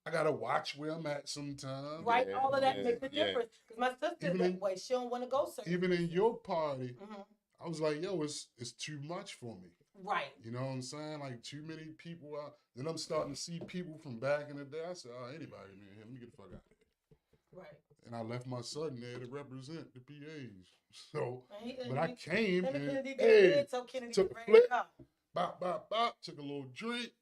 S2: I got to watch where I'm at sometimes.
S1: Right,
S3: Yeah,
S1: all of that
S3: yeah,
S1: makes a
S3: yeah.
S1: difference. Because my sister's
S2: Even
S1: that
S2: in-
S1: way. She don't want to go certain
S2: Even in your party,
S1: Mhm.
S2: I was like, yo, it's too much for me.
S1: Right.
S2: You know what I'm saying? Like too many people out. Then I'm starting to see people from back in the day. I said, oh, anybody in here, let me get the fuck out of here.
S1: Right.
S2: And I left my son there to represent the PAs. So,
S1: And he,
S2: but I came
S1: him and
S2: and
S1: Kennedy did
S2: hey,
S1: good, so Kennedy
S2: took
S1: was
S2: a
S1: ready to
S2: flip.
S1: go.
S2: bop, bop, bop, took a little drink.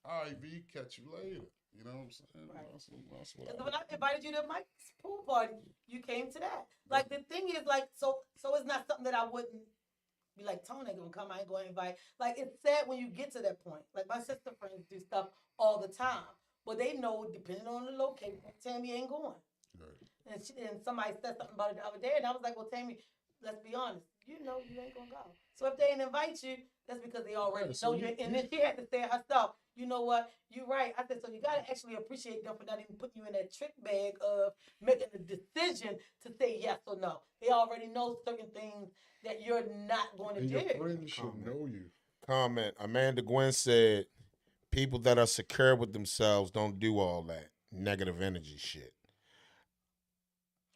S2: All right, V, catch you later. You know what I'm saying?
S1: Right.
S2: That's what
S1: Because
S2: I
S1: when I invited you to Mike's pool party, you came to that. Like the thing is, like, so it's not something that I wouldn't be like, Tony ain't gonna come, I ain't gonna invite. Like it's sad when you get to that point. Like my sister friends do stuff all the time. But they know depending on the location, Tammy ain't going.
S2: Right.
S1: And somebody said something about it the other day, and I was like, well, Tammy, let's be honest. You know you ain't gonna go. So if they didn't invite you, that's because they already
S2: Yeah, so
S1: know you. And then she had to say herself, you know what? You're right. I said, so you gotta actually appreciate them for not even putting you in that trick bag of making a decision to say yes or no. They already know certain things that you're not going to
S2: And
S1: do.
S2: your friends should
S3: Comment.
S2: know you.
S3: Comment. Amanda Gwen said, people that are secure with themselves don't do all that negative energy shit.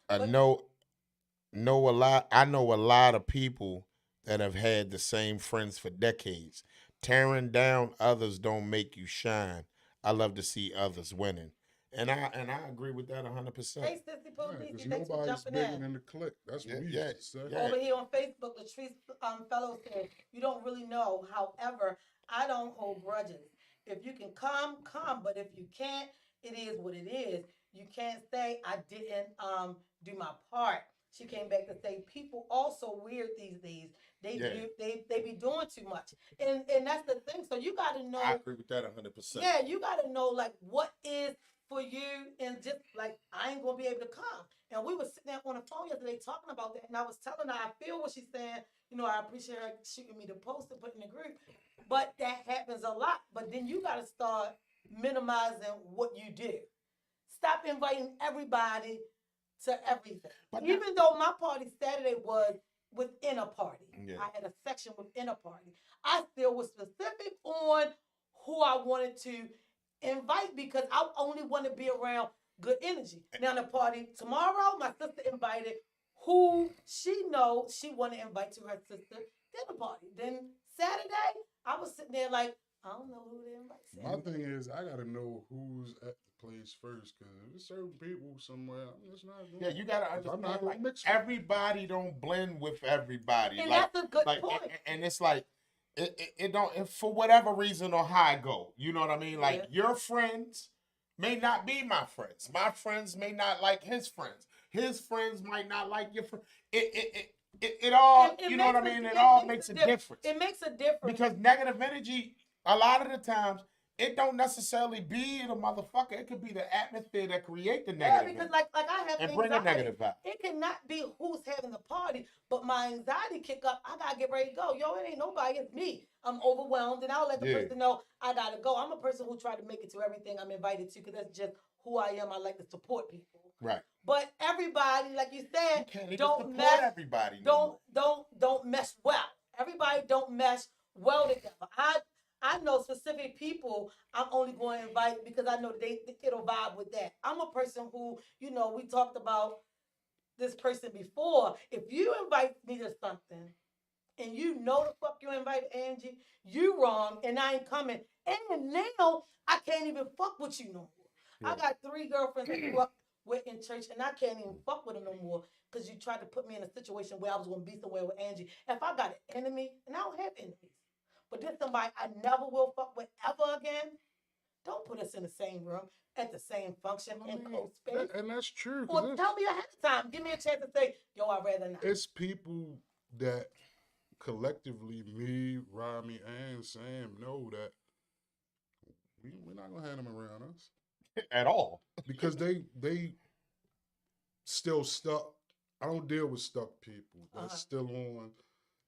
S3: I
S1: But-
S3: know a lot. I know a lot of people that have had the same friends for decades. Tearing down others don't make you shine. I love to see others winning, and I agree with that 100%.
S1: Hey, Sissy Pooh,
S2: Because
S1: Niecy, thanks for
S2: nobody's
S1: jumping
S2: bigger
S1: in.
S2: than the clique. That's what
S3: Yeah,
S2: we
S3: yeah,
S2: used to say.
S3: yeah.
S1: Over here on Facebook, Latrice Fellow said, you don't really know. However, I don't hold grudges. If you can come, come. But if you can't, it is what it is. You can't say I didn't do my part. she came back to say people also weird these days. They
S3: Yeah.
S1: do they be doing too much, and that's the thing. So you got to know.
S3: I agree with that 100%.
S1: Yeah, you got to know like what is for you, and just like I ain't gonna be able to come. And we were sitting there on the phone yesterday talking about that, and I was telling her I feel what she's saying. You know, I appreciate her shooting me the post and putting in the group, but that happens a lot. But then you got to start minimizing what you do. Stop inviting everybody to everything.
S3: But
S1: Even though my party Saturday was within a party,
S3: Yeah.
S1: I had a section within a party. I still was specific on who I wanted to invite because I only want to be around good energy. Now the party tomorrow, my sister invited who she knows she want to invite to her sister dinner party. Then Saturday, I was sitting there like, I don't know who to invite.
S2: My
S1: Saturday.
S2: thing is, I gotta know who's at the place first, because if there's certain people somewhere, I'm just not going.
S3: Yeah, you gotta
S2: I'm
S3: understand.
S2: not gonna
S3: Like,
S2: mix with
S3: everybody don't blend with everybody.
S1: And
S3: like,
S1: that's a good
S3: like,
S1: point.
S3: and it's like it don't and for whatever reason or how I go. You know what I mean? Like your friends may not be my friends. My friends may not like his friends. His friends might not like your friend. It all,
S1: It
S3: you know what I
S1: makes
S3: mean?
S1: a-
S3: It all
S1: makes
S3: makes a
S1: a
S3: difference.
S1: It makes a difference.
S3: Because negative energy, a lot of the times, it don't necessarily be the motherfucker. It could be the atmosphere that create the
S1: Yeah,
S3: negative
S1: because
S3: energy
S1: like I have
S3: and bring a
S1: anxiety.
S3: negative vibe.
S1: It cannot be who's having the party, but my anxiety kick up. I gotta get ready to go. Yo, it ain't nobody. It's me. I'm overwhelmed, and I'll let the
S3: Yeah.
S1: person know I gotta go. I'm a person who try to make it to everything I'm invited to because that's just who I am. I like to support people.
S3: Right.
S1: But everybody, like you
S3: You
S1: said,
S3: can't even
S1: don't
S3: support
S1: mess.
S3: everybody. No
S1: Don't mesh well. Everybody don't mesh well together. I know specific people I'm only going to invite because I know that it'll vibe with that. I'm a person who, you know, we talked about this person before. If you invite me to something and you know the fuck you invite Angie, you wrong and I ain't coming. And now I can't even fuck with you no more. I got 3 girlfriends that grew up with in church and I can't even fuck with them no more because you tried to put me in a situation where I was going to be somewhere with Angie. If I got an enemy, and I don't have enemies, but there's somebody I never will fuck with ever again, don't put us in the same room at the same function
S2: I
S1: in
S2: mean,
S1: close space.
S2: and that's true. 'Cause
S1: Or tell me ahead of time. Give me a chance to say, yo, I'd rather not.
S2: it's people that collectively, me, Rami, and Sam, know that we're not gonna have them around us
S3: at all.
S2: because they still stuck. I don't deal with stuck people that's still on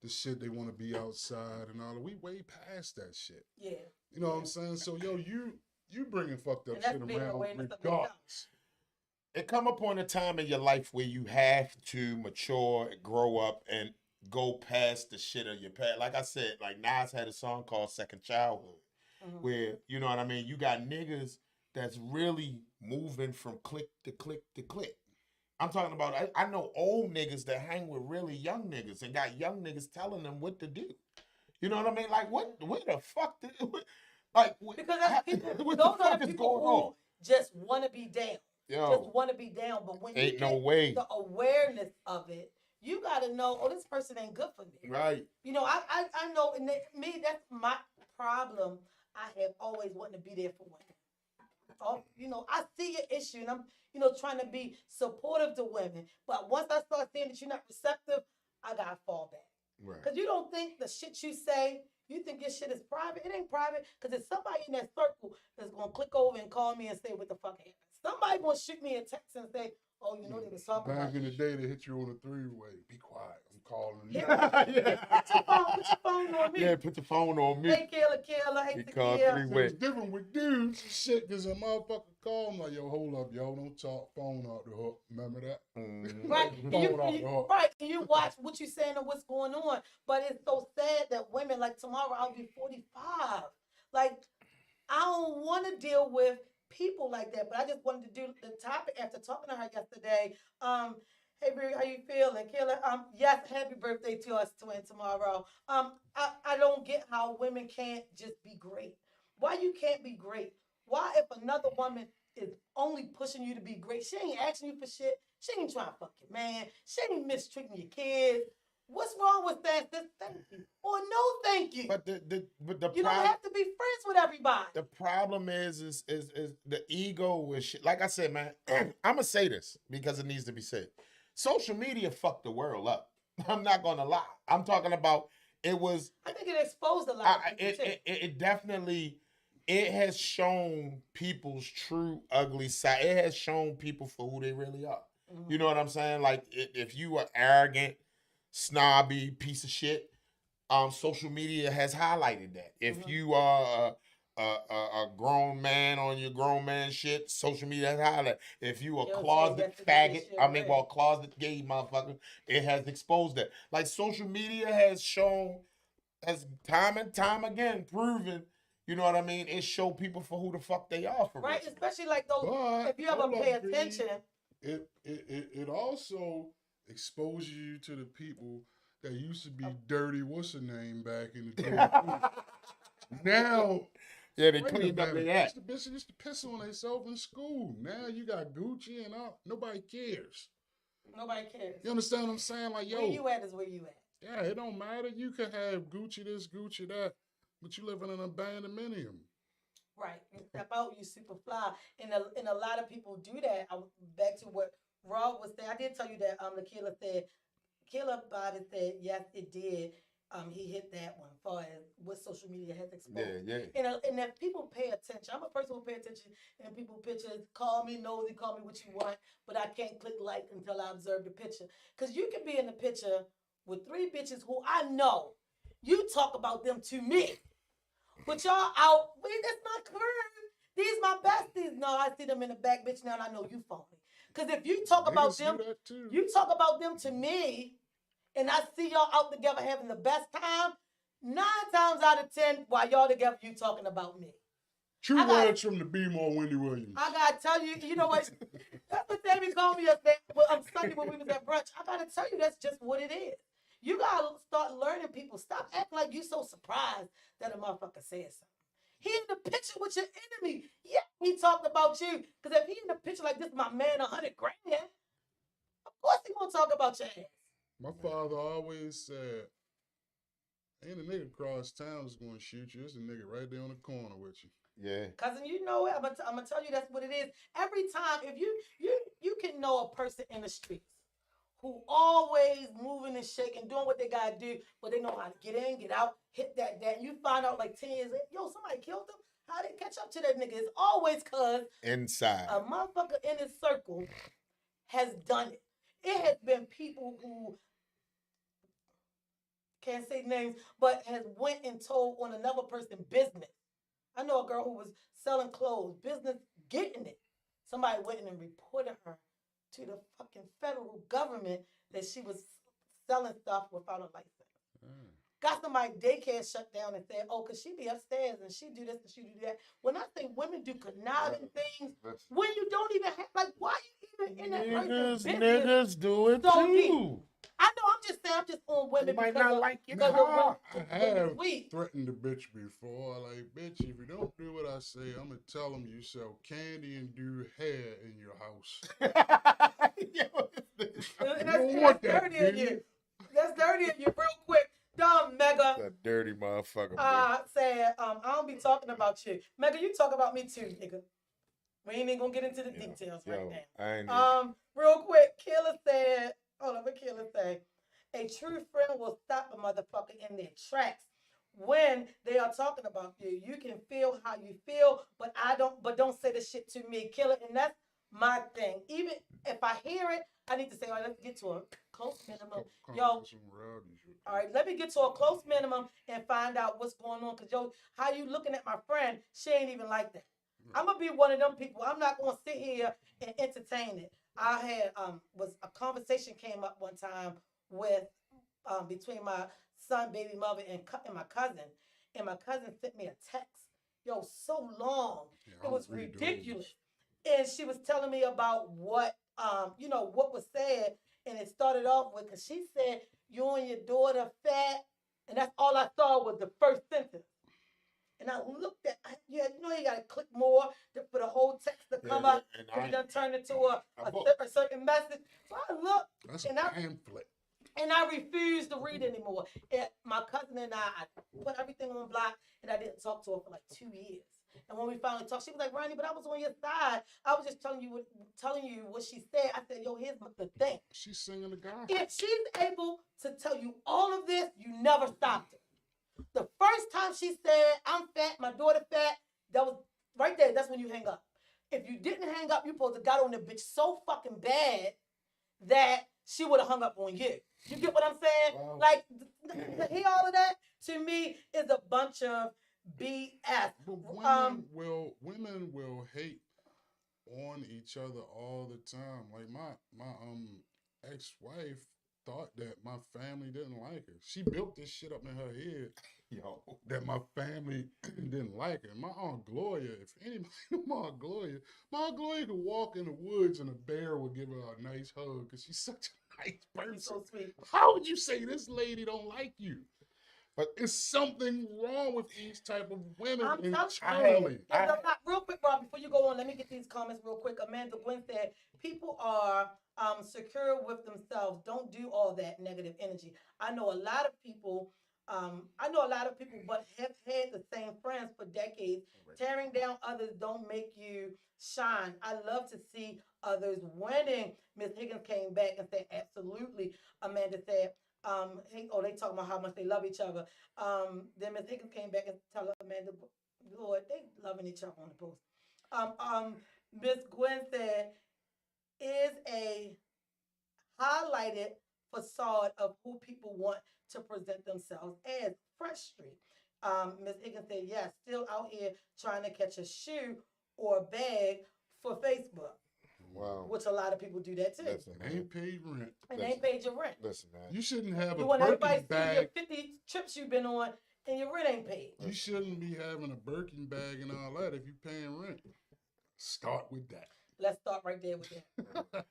S2: the shit. They want to be outside and all that. We way past that shit.
S1: Yeah.
S2: You know what I'm saying? So yo, you bringing fucked up
S1: And that's
S2: shit
S1: being
S2: around
S1: awareness of
S2: regardless.
S3: It come upon a time in your life where you have to mature, grow up, and go past the shit of your past. Like I said, like Nas had a song called Second Childhood, where, you know what I mean, you got niggas that's really moving from click to click to click. I'm talking about, I know old niggas that hang with really young niggas and got young niggas telling them what to do. You know what I mean? Like, where the fuck did, like,
S1: Because that's people,
S3: what
S1: those
S3: the
S1: are
S3: fuck
S1: the
S3: is
S1: people
S3: going
S1: who
S3: on?
S1: just want to be down.
S3: Yo,
S1: Just want to be down. But when you
S3: ain't
S1: get
S3: no way.
S1: the awareness of it, you got to know, oh, this person ain't good for me.
S3: Right.
S1: You know, I know, and me, that's my problem. I have always wanted to be there for women. Oh, you know, I see your issue, and I'm, you know, trying to be supportive to women. But once I start seeing that you're not receptive, I gotta fall back.
S3: Right.
S1: Because you don't think the shit you say, you think your shit is private. It ain't private. Because there's somebody in that circle that's gonna click over and call me and say what the fuck happened. Somebody gonna shoot me a text and say, "Oh, you know they was talking about."
S2: Back in the day, they hit you on a 3-way. Be quiet. I'm calling you.
S1: Put your phone on me.
S3: Yeah, put the phone on me.
S1: Hey, Kayla, hey,
S3: He called
S1: Takia.
S3: 3-way.
S2: It's different with dudes and shit, because a motherfucker call me like, yo, hold up, yo, don't talk phone out the hook. Remember that?
S1: Right,
S2: Phone out the hook.
S1: right. And you watch what you saying and what's going on. But it's so sad that women, like tomorrow, I'll be 45. Like, I don't want to deal with people like that. But I just wanted to do the topic after talking to her yesterday. Hey, Brie, how you feeling? Kayla, yes, happy birthday to us twin tomorrow. I don't get how women can't just be great. Why you can't be great? Why if another woman is only pushing you to be great, she ain't asking you for shit. She ain't trying to fuck your man. She ain't mistreating your kids. What's wrong with that? This thank you or no thank you.
S3: But the
S1: You don't have to be friends with everybody.
S3: The problem is the ego with shit. Like I said, man, I'm gonna say this because it needs to be said. social media fucked the world up. I'm not gonna lie. I'm talking about it was.
S1: I think it exposed a lot of people too.
S3: It definitely. It has shown people's true ugly side. It has shown people for who they really are.
S1: Mhm.
S3: You know what I'm saying? Like if you are arrogant, snobby piece of shit, social media has highlighted that. If
S1: Mhm.
S3: you are a grown man on your grown man shit, social media has highlighted. If you a
S1: Yo, say
S3: closet
S1: that's the
S3: faggot,
S1: biggest shit,
S3: I mean,
S1: right.
S3: well, closet gay motherfucker, it has exposed that. Like social media has shown, has time and time again proven. You know what I mean? It show people for who the fuck they are for
S1: Right,
S3: real.
S1: especially like those.
S2: But
S1: If you ever
S2: hold up,
S1: pay
S2: B.
S1: attention,
S2: It also exposes you to the people that used to be dirty. What's her name back in the day? Now,
S3: Yeah, they
S2: wait a
S3: cleaned up
S2: minute.
S3: their act.
S2: The bitch used to piss on themselves in school. Now you got Gucci and all. Nobody cares.
S1: nobody cares.
S2: You understand what I'm saying? Like, yo,
S1: Where you at is where you at.
S2: yeah, it don't matter. You can have Gucci this, Gucci that, but you live in an abandonment.
S1: Right. You step out, you super fly. And a lot of people do that. Back to what Rob was saying. I did tell you that Lakila said, Killer Bobby said, yes, it did. He hit that one far as what social media has exposed.
S3: Yeah.
S1: And if people pay attention, I'm a person who pay attention and people pictures, call me nosy, call me what you want, but I can't click like until I observe the picture. Because you can be in the picture with 3 bitches who I know. You talk about them to me. But y'all out, wait, that's my curve. These my besties. No, I see them in the back, bitch, now and I know you phony. Because if you talk about
S2: Niggas
S1: them,
S2: do that too.
S1: you talk about them to me, and I see y'all out together having the best time, 9 times out of 10, while y'all together, you talking about me.
S2: True
S1: I got-
S2: words from the B more Wendy Williams.
S1: I gotta tell you, you know what? That's what Davey called me yesterday. Well, on Sunday when we was at brunch. I gotta tell you, that's just what it is. You gotta start learning people. Stop acting like you so surprised that a motherfucker said something. He in the picture with your enemy. Yeah, he talked about you. Because if he in the picture like this, my man, 100 grand, of course he gonna talk about your ass.
S2: My father always said, ain't a nigga across town is going to shoot you. It's a nigga right there on the corner with you.
S3: Yeah.
S1: Cousin, you know it. I'm gonna tell you that's what it is. Every time, if you can know a person in the streets who always moving and shaking, doing what they gotta do, but they know how to get in, get out, hit that. And you find out like 10 years later, yo, somebody killed him. How they catch up to that nigga? It's always cause
S3: Inside.
S1: a motherfucker in his circle has done it. It has been people who can't say names, but has went and told on another person's business. I know a girl who was selling clothes, business, getting it. Somebody went in and reported her to the fucking federal government that she was selling stuff without a license. Got somebody daycare shut down and said, oh, because she be upstairs and she do this and she do that. When I think women do conniving things, when you don't even have, like, why you even in that person's business?
S3: Niggas do it
S1: So deep.
S3: too.
S1: I know, I'm just saying, I'm just on women
S3: They might
S1: because
S3: not
S1: of,
S3: like your
S1: because of
S3: car.
S1: women,
S2: I
S1: women
S2: have
S1: sweet.
S2: threatened a bitch before. Like, bitch, if you don't do what I say, I'm going to tell them you sell candy and do hair in your house.
S1: And
S2: don't want
S1: that's
S2: that,
S1: dirty of
S2: dude.
S1: you. That's dirty of you, real quick. Dumb Mega
S3: That dirty motherfucker. Bro.
S1: said, I don't be talking about you. Mega, you talk about me too, nigga. We ain't even gonna get into the details right
S3: Yo,
S1: now.
S3: I ain't
S1: Real quick, Killer said, hold on, what Killer say? A true friend will stop a motherfucker in their tracks when they are talking about you. You can feel how you feel, but don't say the shit to me, Killer. And that's my thing. Even if I hear it, I need to say, all right, let's get to a close minimum. Yo, all right, let me get to a close minimum and find out what's going on. Cause yo, how you looking at my friend? She ain't even like that. I'm gonna be one of them people. I'm not gonna sit here and entertain it. I had was a conversation came up one time with between my son, baby mother, and my cousin, and my cousin sent me a text. Yo, so long, it was ridiculous. And she was telling me about what what was said, and it started off with because she said you and your daughter fat, and that's all I saw was the first sentence. And I looked at, you got to click more for the whole text to come up. And it done turned into a certain message. So I looked.
S2: That's
S1: and
S2: a pamphlet.
S1: And I refused to read anymore. And my cousin and I put everything on block, and I didn't talk to her for like 2 years. And when we finally talked, she was like, Ronnie, but I was on your side. I was just telling you what she said. I said, yo, here's the thing.
S2: She's singing the gospel.
S1: If she's able to tell you all of this, you never stopped her. The first time she said, I'm fat, my daughter fat, that was right there. That's when you hang up. If you didn't hang up, you supposed to got on the bitch so fucking bad that she would have hung up on you. You get what I'm saying?
S3: Wow.
S1: Like, to hear all of that, to me, is a bunch of BS.
S2: But women will hate on each other all the time. Like my ex-wife thought that my family didn't like her. She built this shit up in her head
S3: Yo.
S2: that my family didn't like her. My Aunt Gloria, if anybody knew my Aunt Gloria could walk in the woods and a bear would give her a nice hug because she's such a nice person.
S1: So sweet.
S2: How would you say this lady don't like you?
S3: But
S2: It's something wrong with these type of women
S1: I'm telling
S2: entirely.
S1: There's a lot, real quick, Rob, before you go on, let me get these comments real quick. Amanda Gwen said, people are secure with themselves. Don't do all that negative energy. I know a lot of people, but have had the same friends for decades. Tearing down others don't make you shine. I love to see others winning. Miss Higgins came back and said, absolutely. Amanda said, they talking about how much they love each other. Then Miss Higgins came back and tell Amanda, Lord, they loving each other on the post. Miss Gwen said, is a highlighted facade of who people want to present themselves as. Fresh Street. Miss Higgins said, yes, still out here trying to catch a shoe or a bag for Facebook.
S3: Wow.
S1: Which a lot of people do that too.
S3: Listen,
S2: And ain't paid rent.
S1: And they ain't paid your rent.
S3: Listen, man.
S2: You shouldn't have
S1: You
S2: a
S1: want everybody
S2: Birkin
S1: to see your
S2: bag.
S1: 50 trips you've been on and your rent ain't paid.
S2: You shouldn't be having a Birkin bag and all that if you're paying rent. Start with that.
S1: Let's start right there with that.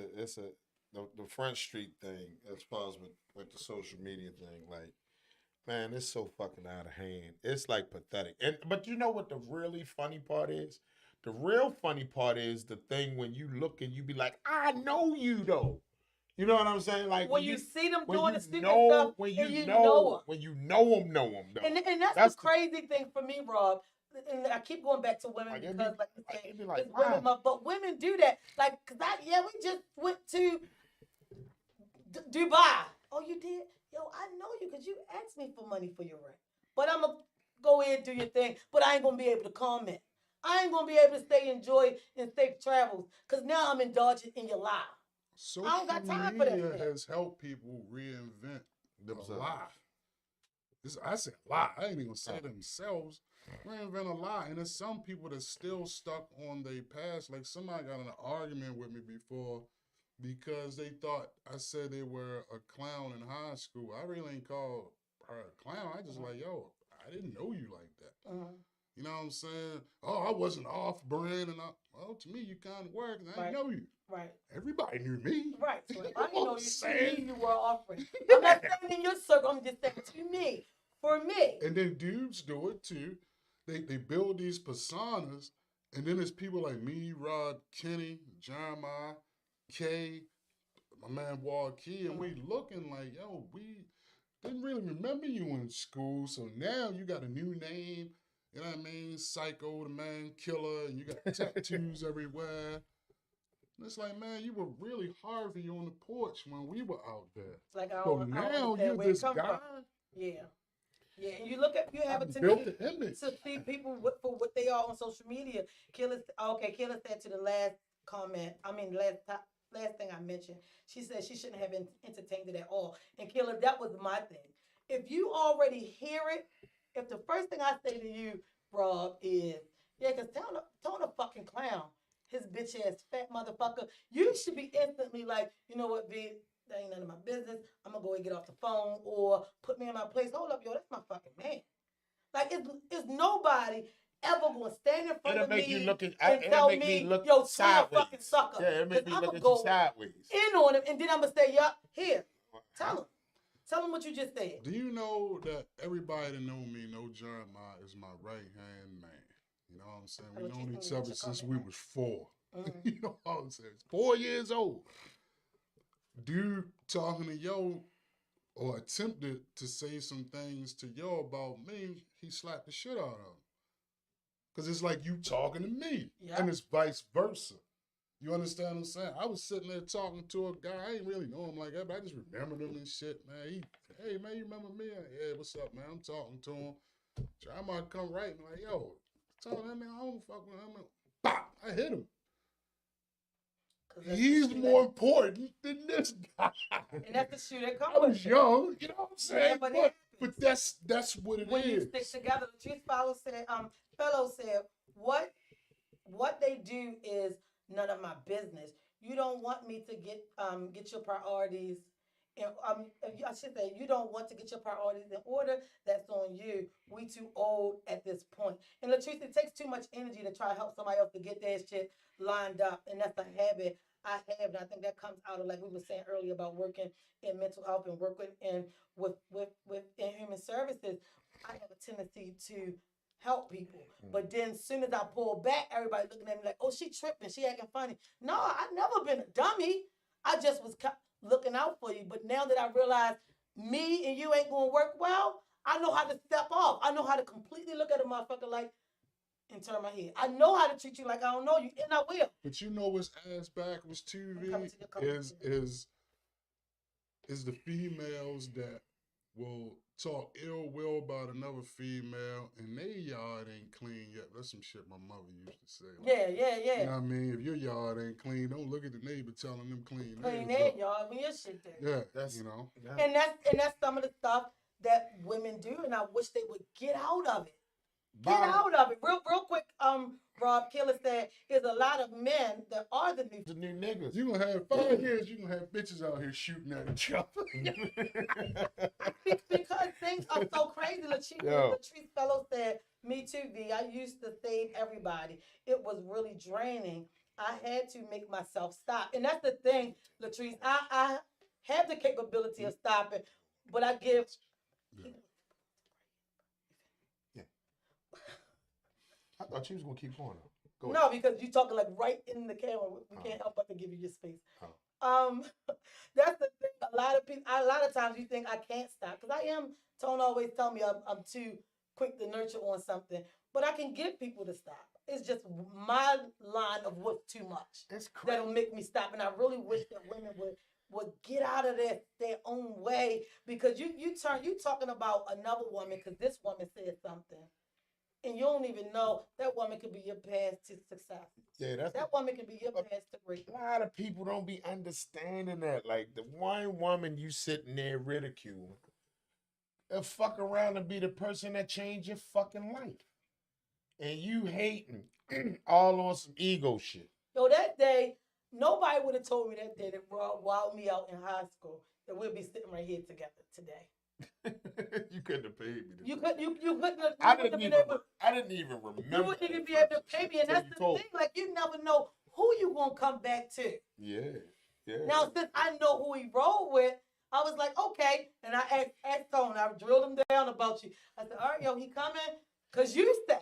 S3: It's the Front Street thing as far as with the social media thing. Like, man, it's so fucking out of hand. It's like pathetic. But you know what the really funny part is? The real funny part is the thing when you look and you be like, I know you though. You know what I'm saying? Like
S1: when you see them
S3: when
S1: doing
S3: you
S1: the stupid
S3: know,
S1: stuff,
S3: when
S1: and
S3: you
S1: know
S3: know
S1: them.
S3: when you know them though.
S1: And that's
S3: That's
S1: the crazy thing for me, Rob. And I keep going back to women
S3: Like, it'd
S1: because,
S3: be-
S1: like you
S3: like,
S1: say,
S3: it'd be like,
S1: it's women,
S3: wow.
S1: but women do that. Like, we just went to Dubai. Oh, you did? Yo, I know you because you asked me for money for your rent. But I'm going to go ahead and do your thing. But I ain't going to be able to comment. I ain't going to be able to stay enjoy and safe travels because now I'm indulging in your lie.
S2: Social
S1: I don't got time for that
S2: media
S1: shit.
S2: has helped people reinvent
S3: Themselves.
S2: a lie. I said lie. I ain't even gonna say themselves. Reinvent a lie. And there's some people that still stuck on their past. Like somebody got in an argument with me before because they thought I said they were a clown in high school. I really ain't called her a clown. I just like, yo, I didn't know you like that. You know what I'm saying? Oh, I wasn't off brand, and well, to me, you kind of were because I didn't know you.
S1: Right.
S2: Everybody knew me.
S1: Right. So if I didn't
S2: You know
S1: know
S2: what
S1: you,
S2: I'm
S1: to
S2: saying?
S1: me, you were offering. I'm not saying in your circle. I'm just saying to me. For me.
S2: And then dudes do it too. They build these personas, and then there's people like me, Rod, Kenny, Jeremiah, Kay, my man Ward Key, and we looking like, yo, we didn't really remember you in school, so now you got a new name. You know what I mean? Psycho, the man killer, and you got tattoos everywhere. And it's like, man, you were really Harvey on the porch when we were out there.
S1: Like I
S2: So
S1: don't
S2: now
S1: understand
S2: you're
S1: where it
S2: this
S1: come
S2: guy.
S1: from. Yeah. Yeah, and you have a
S2: Built
S1: tendency
S2: the image.
S1: to see people for what they are on social media. Killer said to the last comment, last thing I mentioned, she said she shouldn't have entertained it at all. And Killer, that was my thing. If you already hear it, if the first thing I say to you, Rob, is, yeah, because tell a fucking clown, his bitch ass fat motherfucker, you should be instantly like, you know what, V, that ain't none of my business. I'm gonna go and get off the phone or put me in my place. Hold up, yo, that's my fucking man. Like, it's nobody ever gonna stand in front
S3: It'll
S1: of
S3: make
S1: me
S3: you looking.
S1: and
S3: It'll
S1: tell
S3: make me look
S1: yo,
S3: sideways.
S1: a fucking sucker.
S3: Yeah, it make me
S1: 'Cause
S3: look
S1: I'ma
S3: at
S1: go
S3: you sideways.
S1: in on him, and then I'm gonna say, yup, here, tell him what you just said.
S2: Do you know that everybody that know me know Jeremiah is my right-hand man? You know what I'm saying?
S1: I
S2: We've
S1: know you
S2: known
S1: think
S2: each
S1: you
S2: other
S1: should
S2: since
S1: comment
S2: we
S1: that.
S2: was 4.
S1: Mhm.
S2: You know what I'm saying? 4 years old. Dude talking to yo or attempted to say some things to yo about me, he slapped the shit out of him. Because it's like you talking to me.
S1: Yeah.
S2: And it's vice versa. You understand what I'm saying? I was sitting there talking to a guy. I ain't really know him like that, but I just remembered him and shit, man. Hey, man, you remember me? Yeah, what's up, man? I'm talking to him. So I might come right and like, yo, tell that nigga I don't fuck with him. Bop! I hit him.
S1: 'Cause that's
S2: He's
S1: the shoe
S2: more important than this guy.
S1: and that's the shoe that comes
S2: I
S1: with
S2: was
S1: it.
S2: young, you know what I'm saying?
S1: Yeah, but
S2: but
S1: it
S2: that's what it
S1: when you
S2: is.
S1: stick together. The truth fellow said, what they do is none of my business. You don't want me to get your priorities. And I should say, you don't want to get your priorities in order. That's on you. We too old at this point. And the truth, it takes too much energy to try to help somebody else to get their shit lined up, and that's a habit I have, and I think that comes out of, like we were saying earlier, about working in mental health and working in with in human services. I have a tendency to help people, but then as soon as I pull back, everybody looking at me like, "Oh, she tripping, she acting funny." No, I never been a dummy. I just was looking out for you. But now that I realize me and you ain't gonna work well, I know how to step off. I know how to completely look at a motherfucker like and turn my head. I know how to treat you like I don't know you, and I will.
S2: But you know what's ass backwards too,
S1: I'm
S2: V?
S1: coming to your comment.
S2: Is the females that will talk ill will about another female and they yard ain't clean yet. That's some shit my mother used to say. Like,
S1: Yeah.
S2: you know what I mean? If your yard ain't clean, don't look at the neighbor telling them clean
S1: Clean
S2: theirs
S1: that,
S2: up.
S1: y'all. When your shit there.
S2: Yeah,
S3: That's
S2: you know.
S1: And that's some of the stuff that women do, and I wish they would get out of it. Get out of it. Real quick, Rob Killer said there's a lot of men that are the
S3: new niggas.
S2: You gonna have 5 years, you gonna have bitches out here shooting at each other.
S1: because things are so crazy. Latrice Fellow said, "Me too, V. I used to save everybody. It was really draining. I had to make myself stop." And that's the thing, Latrice. I have the capability of stopping, but I give.
S2: Yeah.
S3: I thought you was gonna keep going. Go
S1: No, because you're talking like right in the camera. We can't help but to give you your space. That's the thing. A lot of times you think I can't stop because I am. Tone always tell me I'm too quick to nurture on something, but I can get people to stop. It's just my line of what's too much.
S3: It's crazy.
S1: That'll make me stop, and I really wish that women would get out of their own way, because you talking about another woman because this woman said something. And you don't even know that woman could be your path to success.
S3: Yeah,
S1: that woman can be your path to greatness.
S3: A lot of people don't be understanding that. Like the one woman you sitting there ridiculing, they'll fuck around and be the person that changed your fucking life. And you hating all on some ego shit.
S1: Yo, that day, nobody would have told me that day that Rob wowed me out in high school that we'd be sitting right here together today.
S3: You couldn't have paid me.
S1: You couldn't have.
S3: I didn't even remember.
S1: You wouldn't even be able to pay me, and that's the thing. Like, you never know who you gonna come back to.
S3: Yeah.
S1: Now, since I know who he rolled with, I was like, okay. And I asked Tone, I drilled him down about you. I said, all right, yo, he coming? Cause you stay.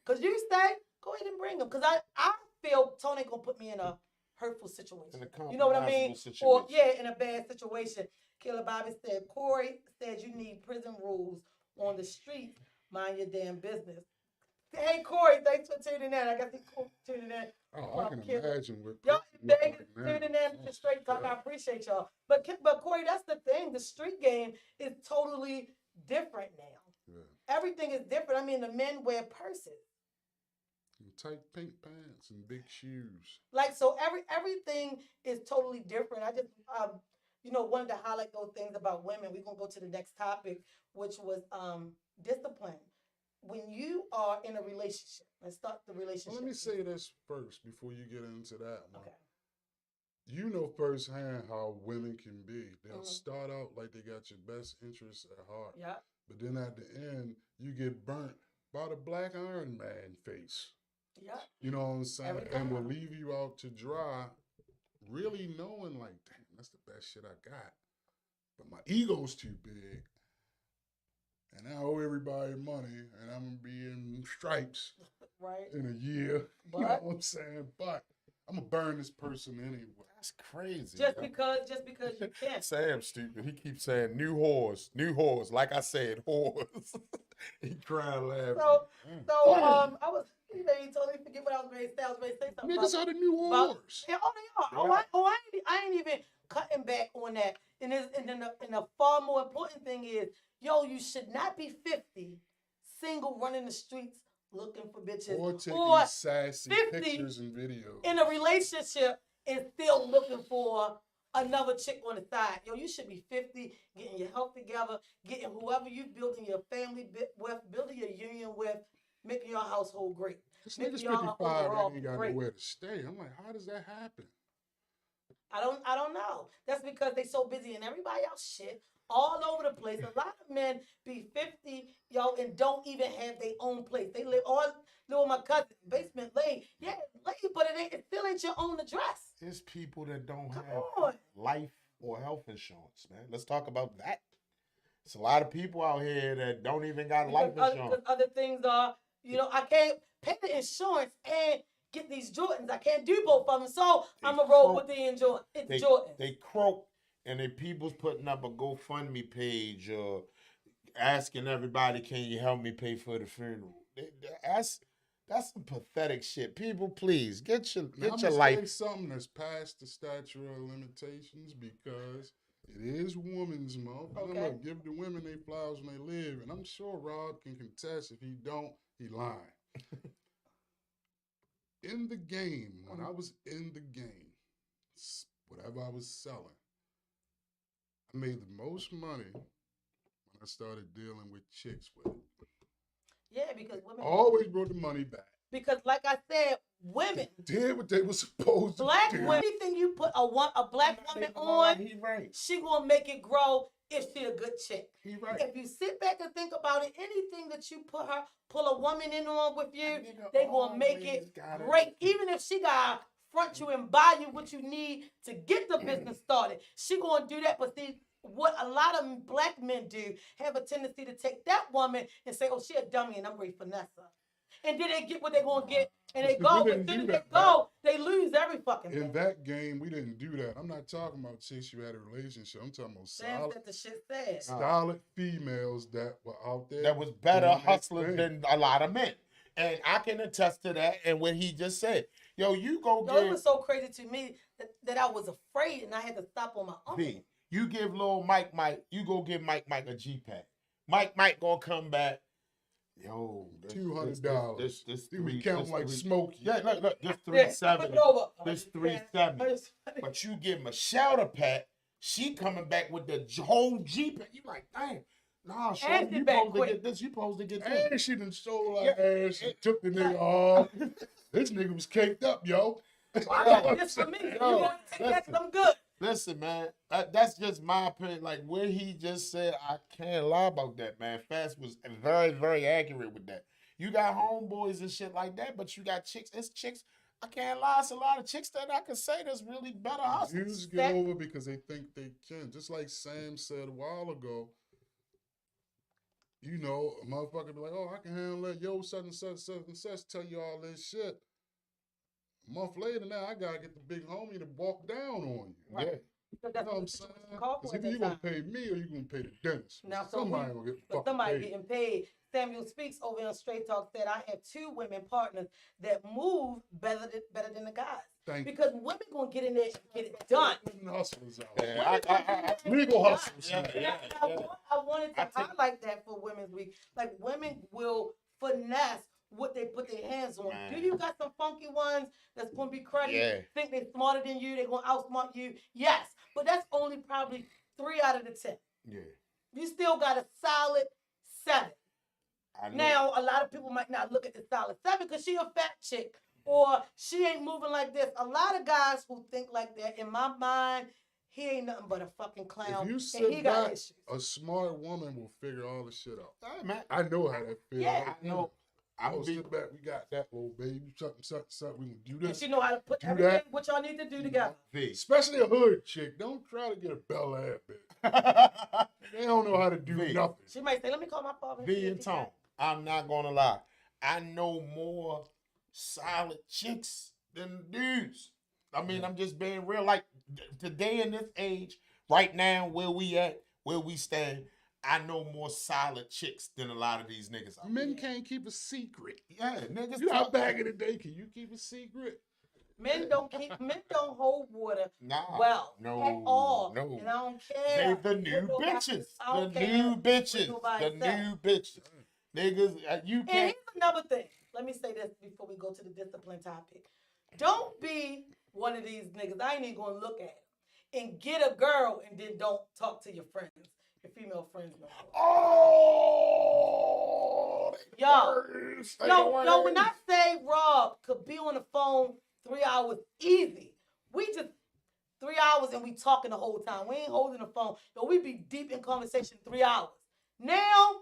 S1: Go ahead and bring him. Cause I feel Tone ain't gonna put me in a hurtful situation. You know what I mean? Or in a bad situation. Killer Bobby said, Corey said you need prison rules on the streets. Mind your damn business. Hey, Corey, thanks for tuning in. I got to tuning in.
S2: Oh, I can imagine what
S1: y'all tuning in to Straight Talk. I appreciate y'all. But Corey, that's the thing. The street game is totally different now. Yeah. Everything is different. I mean, the men wear purses.
S2: And tight pink pants and big shoes.
S1: Like, so everything is totally different. I just wanted to highlight those things about women. We're gonna go to the next topic, which was discipline. When you are in a relationship, let's start the relationship.
S2: Well, let me say this first before you get into that one.
S1: Okay.
S2: You know firsthand how women can be. They'll start out like they got your best interests at heart.
S1: Yeah.
S2: But then at the end, you get burnt by the Black Iron Man face.
S1: Yeah.
S2: You know what I'm saying? And will leave you out to dry, really knowing like, damn, that's the best shit I got. But my ego's too big. And I owe everybody money, and I'm going to be in stripes
S1: right.
S2: in a year.
S1: But,
S2: you know what I'm saying? But I'm gonna burn this person anyway.
S3: That's crazy.
S1: Just
S3: yo.
S1: because you can.
S3: Sam stupid. He keeps saying new whores. Like I said, whores. He crying laughing.
S1: So I was, you totally forget what I was ready to say. I was ready to say something.
S2: Niggas are the new
S1: about-
S2: whores.
S1: Yeah, they are. I ain't even cutting back on that. And then the far more important thing is, you should not be 50, single, running the streets looking for bitches,
S2: Or taking
S1: or
S2: sassy
S1: 50
S2: pictures and videos.
S1: in a relationship and still looking for another chick on the side. You should be 50, getting your health together, getting whoever you building your family with, building your union with, making your household great.
S2: This
S1: Making
S2: nigga's
S1: y'all
S2: 55
S1: overall
S2: and ain't got
S1: great.
S2: nowhere to stay. I'm like, how does that happen?
S1: I don't know. That's because they so busy in everybody else shit all over the place. A lot of men be 50, and don't even have their own place. They live with my cousin, basement laid. Yeah, laid, but it still ain't your own address.
S3: There's people that don't
S1: Come
S3: have
S1: on.
S3: life or health insurance, man. Let's talk about that. There's a lot of people out here that don't even got life insurance.
S1: Because other things are, I can't pay the insurance and get these Jordans. I can't do both of them. So I'm going to roll with the Jordans. It's Jordan.
S3: They croak, and then people's putting up a GoFundMe page asking everybody, can you help me pay for the funeral? That's some pathetic shit. People, please, get your life.
S2: Say something that's past the statute of limitations because it is Women's Month.
S1: Okay.
S2: Look, give the women their flowers when they live, and I'm sure Rob can contest. If he don't, he lying. In the game, when I was in the game, whatever I was selling, I made the most money when I started dealing with chicks with it.
S1: Yeah, because women.
S2: Always brought the money back.
S1: Because, like I said, women.
S2: Did what they were supposed
S1: Black
S2: to do.
S1: women, anything you put a black woman on,
S3: He right.
S1: she gonna make it grow if she a good chick.
S3: He right.
S1: If you sit back and think about it, anything that you pull a woman in on with you, they gonna make it great. Even if she gotta front you and buy you what you need to get the business started, she gonna do that. But see, what a lot of black men do have a tendency to take that woman and say, "Oh, she a dummy, and I'm ready for finesse her." And then they get what they gonna get, and they go. But as soon as they go, they lose every fucking thing.
S2: In that game, we didn't do that. I'm not talking about chicks you had a relationship. I'm talking about
S1: Sam said the shit sad.
S2: solid females that were out there.
S3: That was better
S2: doing that
S3: hustlers
S2: thing.
S3: than a lot of men. And I can attest to that. And what he just said, you go
S1: It
S3: get
S1: was so crazy to me that I was afraid and I had to stop on my own.
S3: V. You give little Mike, you go give Mike a G-Pack. Mike gonna come back. Yo,
S2: $200.
S3: This
S2: He was
S3: three,
S2: counting
S3: this
S2: like
S3: three-
S2: Smokey.
S3: Yeah, look, this
S1: Yeah,
S3: 370.
S1: flip it over.
S3: This 370. But you give Michelle the pack, she coming back with the whole G-Pack. You like, dang, nah,
S1: And
S3: shorty,
S1: sit
S3: you
S1: back
S3: supposed to
S1: quick.
S3: get this, you supposed to get this.
S2: And she done stole her ass and took the nigga off. This nigga was caked up, yo.
S1: I got this for me. You want to take that? I'm good.
S3: Listen, man, that's just my opinion. Like what he just said, I can't lie about that, man. Fast was very, very accurate with that. You got homeboys and shit like that, but you got chicks. It's chicks. I can't lie. It's a lot of chicks that I can say that's really better hustlers.
S2: Dudes get over because they think they can. Just like Sam said a while ago, a motherfucker be like, "Oh, I can handle that. Yo, such and such, such and such, tell you all this shit." A month later, now I gotta get the big homie to walk down on you.
S1: Right.
S3: Yeah.
S1: Because
S2: You
S1: that's
S2: know what I'm
S1: what
S2: saying?
S1: it's called
S2: Because
S1: for at
S2: either you
S1: that
S2: gonna
S1: time.
S2: pay me or you gonna pay the dentist.
S1: Now, so
S2: somebody
S1: who-
S2: gonna get
S1: But
S2: fucking
S1: somebody
S2: paid.
S1: getting paid. Samuel Speaks over on Straight Talk said, I have 2 women partners that move better than the guys.
S2: Thank
S1: Because women gonna get in there and get it done.
S2: you. Hustlers out.
S3: Yeah,
S2: Legal hustlers.
S3: Yeah, yeah.
S1: I wanted to
S3: I think-
S1: highlight that for Women's Week. Like, women will finesse what they put their hands on.
S3: Man.
S1: Do you got some funky ones that's going to be cruddy,
S3: Yeah.
S1: think they're smarter than you, they're going to outsmart you? Yes, but that's only probably 3 out of the 10.
S3: Yeah.
S1: You still got a solid 7.
S3: I know.
S1: Now, a lot of people might not look at the solid 7 because she a fat chick or she ain't moving like this. A lot of guys who think like that, in my mind, he ain't nothing but a fucking clown.
S2: If you
S1: and
S2: sit
S1: he got
S2: back,
S1: issues.
S2: a smart woman will figure all the shit out.
S3: Hey, man,
S2: I know how that feels.
S1: Yeah.
S3: I know.
S2: I'm
S3: I'm
S2: gonna sit back. We got that little baby. Something. We can do
S1: And
S2: this.
S1: she know how to put
S2: Do
S1: everything,
S2: that.
S1: what y'all need to do together.
S3: V.
S2: Especially a hood chick. Don't try to get a Bel Air bitch. They don't know how to do
S3: V.
S2: nothing.
S1: She might say, let me call my father.
S3: V and Tone. I'm not gonna lie. I know more solid chicks than dudes. I mean, I'm just being real. Like today in this age, right now, where we stand, I know more solid chicks than a lot of these niggas.
S2: Men can't keep a secret.
S3: Yeah, niggas.
S2: You know how back in the day, can you keep a secret?
S1: Men don't hold water
S3: Nah,
S1: well
S3: no,
S1: at all.
S3: no.
S1: And I don't
S3: They
S1: care.
S3: the new
S1: what nobody-
S3: bitches.
S1: I
S3: The
S1: don't care
S3: new
S1: what
S3: bitches.
S1: nobody
S3: The
S1: say.
S3: new bitches. Niggas, you
S1: And
S3: can't.
S1: here's another thing. Let me say this before we go to the discipline topic. Don't be one of these niggas. I ain't even gonna look at it. And get a girl and then don't talk to your friends, your female friends no more.
S3: Oh,
S1: Yo, when I say Rob could be on the phone 3 hours easy, we just 3 hours and we talking the whole time. We ain't holding the phone. Yo, we be deep in conversation 3 hours. Now,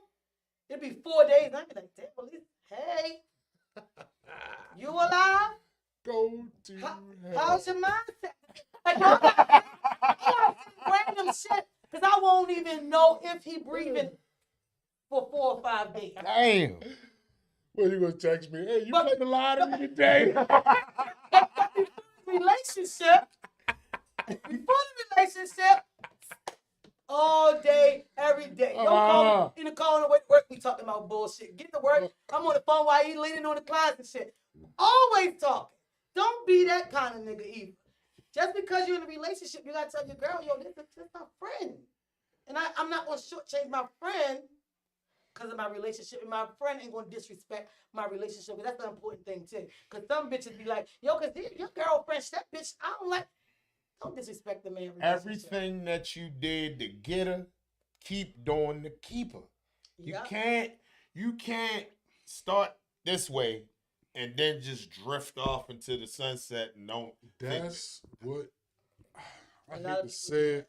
S1: it'd be 4 days. And I'd be like, damn, police, hey, you alive?
S2: Go to
S1: How's your mindset? Like, yo, I got random shit because I won't even know if he breathing for 4 or 5 days.
S3: Damn.
S2: Well, you gonna text me? Hey, you
S1: But-
S2: played the lottery today?
S1: Relationship, before the relationship, all day, every day. Don't call me in the car on the way to work. We talking about bullshit. Get to work. I'm on the phone while he leaning on the closet and shit. Always talking. Don't be that kind of nigga either. Just because you're in a relationship, you gotta tell your girl, yo, this is my friend, and I'm not gonna shortchange my friend because of my relationship, and my friend ain't gonna disrespect my relationship. Because that's an important thing too. Because some bitches be like, yo, because your girlfriend, that bitch, I don't like. Don't disrespect the man.
S3: Everything that you did to get her, keep doing to keep her. You can't start this way and then just drift off into the sunset and don't.
S2: That's what I
S1: A lot
S2: hate
S1: of
S2: to
S1: people
S2: say it.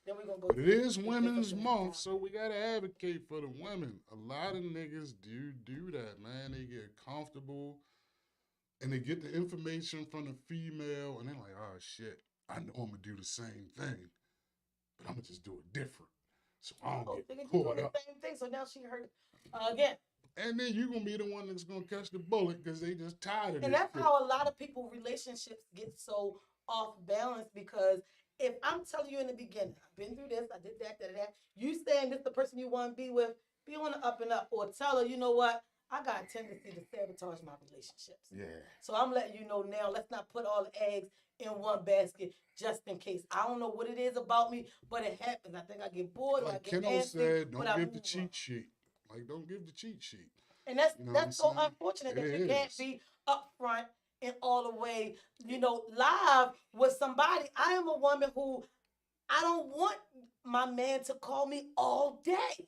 S1: Then we gonna go.
S2: But it is
S1: to
S2: Women's
S1: discipline
S2: Month,
S1: topic.
S2: so we gotta advocate for the women. A lot of niggas do that, man. They get comfortable and they get the information from the female, and they're like, oh shit, I know I'm gonna do the same thing, but I'm gonna just do it different, so I don't
S1: Oh,
S2: get
S1: nigga, you
S2: caught
S1: doing
S2: up.
S1: the same thing. So now she hurt again.
S2: And then you gonna be the one that's gonna catch the bullet because they just tired of
S1: And
S2: this
S1: that's
S2: shit.
S1: how a lot of people relationships get so off balance because if I'm telling you in the beginning, I've been through this, I did that, you saying this the person you want to be with, be on the up and up, or tell her, you know what, I got a tendency to sabotage my relationships.
S3: Yeah.
S1: So I'm letting you know now, let's not put all the eggs in one basket just in case. I don't know what it is about me, but it happens. I think I get bored, or I
S2: Like
S1: get
S2: Keno
S1: antsy,
S2: said,
S1: but
S2: don't
S1: I
S2: give the
S1: move on.
S2: cheat sheet. Like, don't give the cheat sheet.
S1: And that's
S2: You know what I'm
S1: so
S2: saying?
S1: unfortunate that
S2: It
S1: you can't
S2: is.
S1: be upfront and all the way, live with somebody. I am a woman who I don't want my man to call me all day.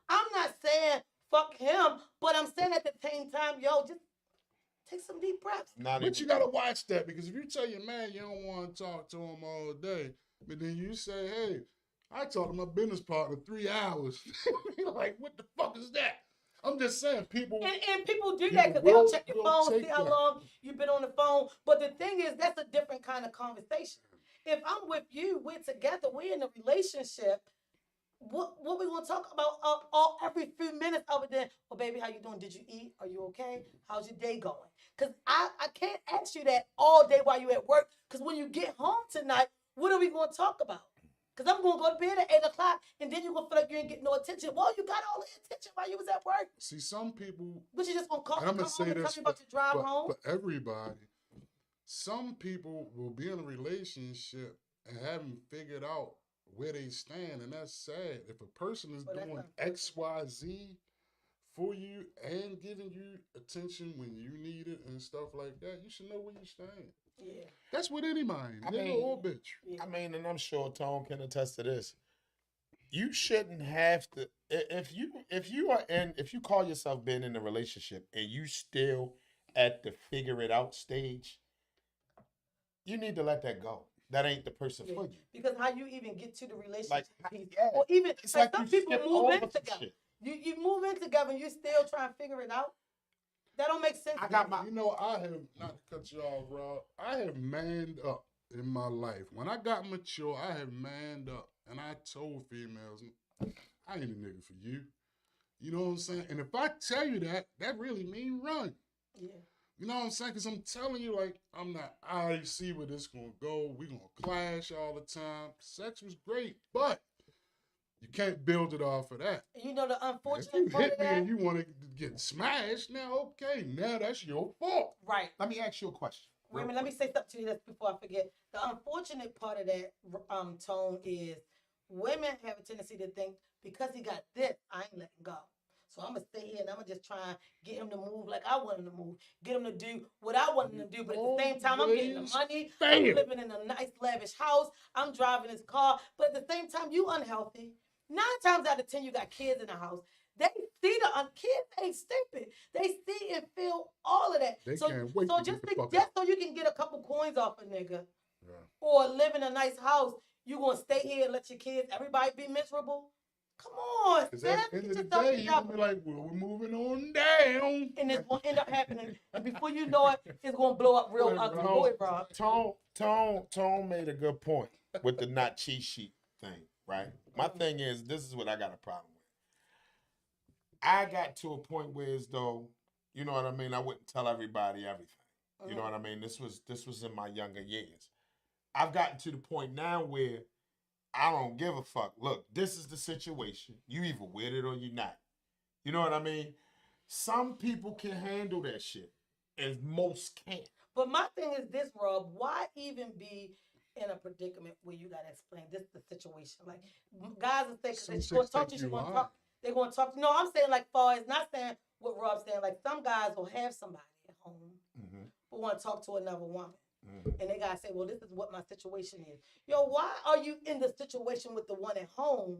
S1: I'm not saying fuck him, but I'm saying at the same time, yo, just take some deep breaths.
S2: But you gotta watch that because if you tell your man you don't want to talk to him all day, but then you say, hey, I talked to my business partner 3 hours. You're like, what the fuck is that? I'm just saying, people.
S1: And people do
S2: People
S1: that because they'll
S2: will-
S1: check your
S2: will
S1: phone,
S2: take
S1: see how
S2: that.
S1: long you've been on the phone. But the thing is, that's a different kind of conversation. If I'm with you, we're together, we're in a relationship. What we gonna talk about all every few minutes other than, oh baby, how you doing? Did you eat? Are you okay? How's your day going? Because I can't ask you that all day while you're at work. Because when you get home tonight, what are we gonna talk about? Because I'm gonna go to bed at 8 o'clock, and then you're gonna feel like you ain't getting no attention. Well, you got all the attention while you was at work.
S2: See, some people,
S1: But you just gonna call,
S2: and I'm
S1: come
S2: gonna
S1: home
S2: say
S1: and tell
S2: this
S1: me about your drive home.
S2: for everybody. Some people will be in a relationship and haven't figured out where they stand, and that's sad. If a person is
S1: Well, that's
S2: doing
S1: not-
S2: X, Y, Z for you and giving you attention when you need it and stuff like that, you should know where you stand.
S1: Yeah.
S2: That's with any man,
S3: I
S2: nigga
S3: mean-
S2: or bitch.
S1: Yeah.
S3: I mean, and I'm sure Tone can attest to this. You shouldn't have to if you call yourself being in a relationship and you still at the figure it out stage, you need to let that go. That ain't the person
S1: Yeah.
S3: for you.
S1: Because how you even get to the relationship
S3: Like,
S1: piece,
S3: yeah.
S1: or even
S3: It's
S1: like
S3: like
S1: some
S3: you
S1: people
S3: skip
S1: move
S3: over
S1: in
S3: some
S1: together.
S3: shit.
S1: You move in together and you still trying to figure it out. That don't make sense.
S3: I
S1: to
S3: got
S1: me.
S3: my-
S2: You know, I have, not to cut you off, Rob, I have manned up in my life. When I got mature, I have manned up. And I told females, I ain't a nigga for you. You know what I'm saying? And if I tell you that, that really mean run.
S1: Yeah.
S2: You know what I'm saying? Because I'm telling you, like, I already see where this going to go. We going to clash all the time. Sex was great, but you can't build it off of that.
S1: You know the
S2: If
S1: unfortunate
S2: you
S1: part
S2: hit
S1: of
S2: me
S1: that?
S2: and you want to get smashed, now, okay, now that's your fault.
S1: Right.
S3: Let me ask you a question.
S1: Wait a
S3: real
S1: minute, let me
S3: quick.
S1: say something to you this before I forget. The unfortunate part of that tone is women have a tendency to think because he got this, I ain't letting go. So I'm gonna stay here and I'm gonna just try and get him to move like I want him to move, get him to do what I want him to do. But at the same time, I'm getting the
S2: Always
S1: money.
S2: fail.
S1: I'm living in a nice, lavish house. I'm driving his car. But at the same time, you unhealthy. 9 times out of 10, you got kids in the house. They see kids ain't stupid. They see and feel all of that.
S2: They
S1: so
S2: can't wait
S1: so
S2: to
S1: just
S2: get the fuck
S1: just
S2: out.
S1: so you can get a couple coins off a nigga
S2: Yeah.
S1: or live in a nice house, you gonna stay here and let your kids, everybody be miserable? Come on,
S2: Because
S1: Steph.
S2: at the end
S1: Get
S2: of the
S1: yourself
S2: day, you're going to
S1: together.
S2: be like, well, we're moving on down.
S1: And it's gonna end up happening. And before you know it, it's gonna blow up real
S2: Go ahead,
S1: ugly.
S2: Rob.
S1: Go ahead, Rob.
S3: Tone made a good point with the not cheat sheet thing, right? My thing is, this is what I got a problem with. I got to a point where as though, you know what I mean, I wouldn't tell everybody everything. You know what I mean? This was in my younger years. I've gotten to the point now where I don't give a fuck. Look, this is the situation. You either with it or you not. You know what I mean? Some people can handle that shit, and most can't.
S1: But my thing is this, Rob. Why even be in a predicament where you gotta explain this the situation? Like guys will say,
S2: Some
S1: because they're gonna
S2: chicks
S1: talk to
S2: think
S1: you,
S2: you
S1: gonna
S2: lying.
S1: talk. They're gonna talk. No, I'm saying like far as not saying what Rob's saying. Like some guys will have somebody at home
S3: Mm-hmm.
S1: but want to talk to another woman.
S3: Mm-hmm.
S1: And they gotta say, well, this is what my situation is. Yo, why are you in the situation with the one at home?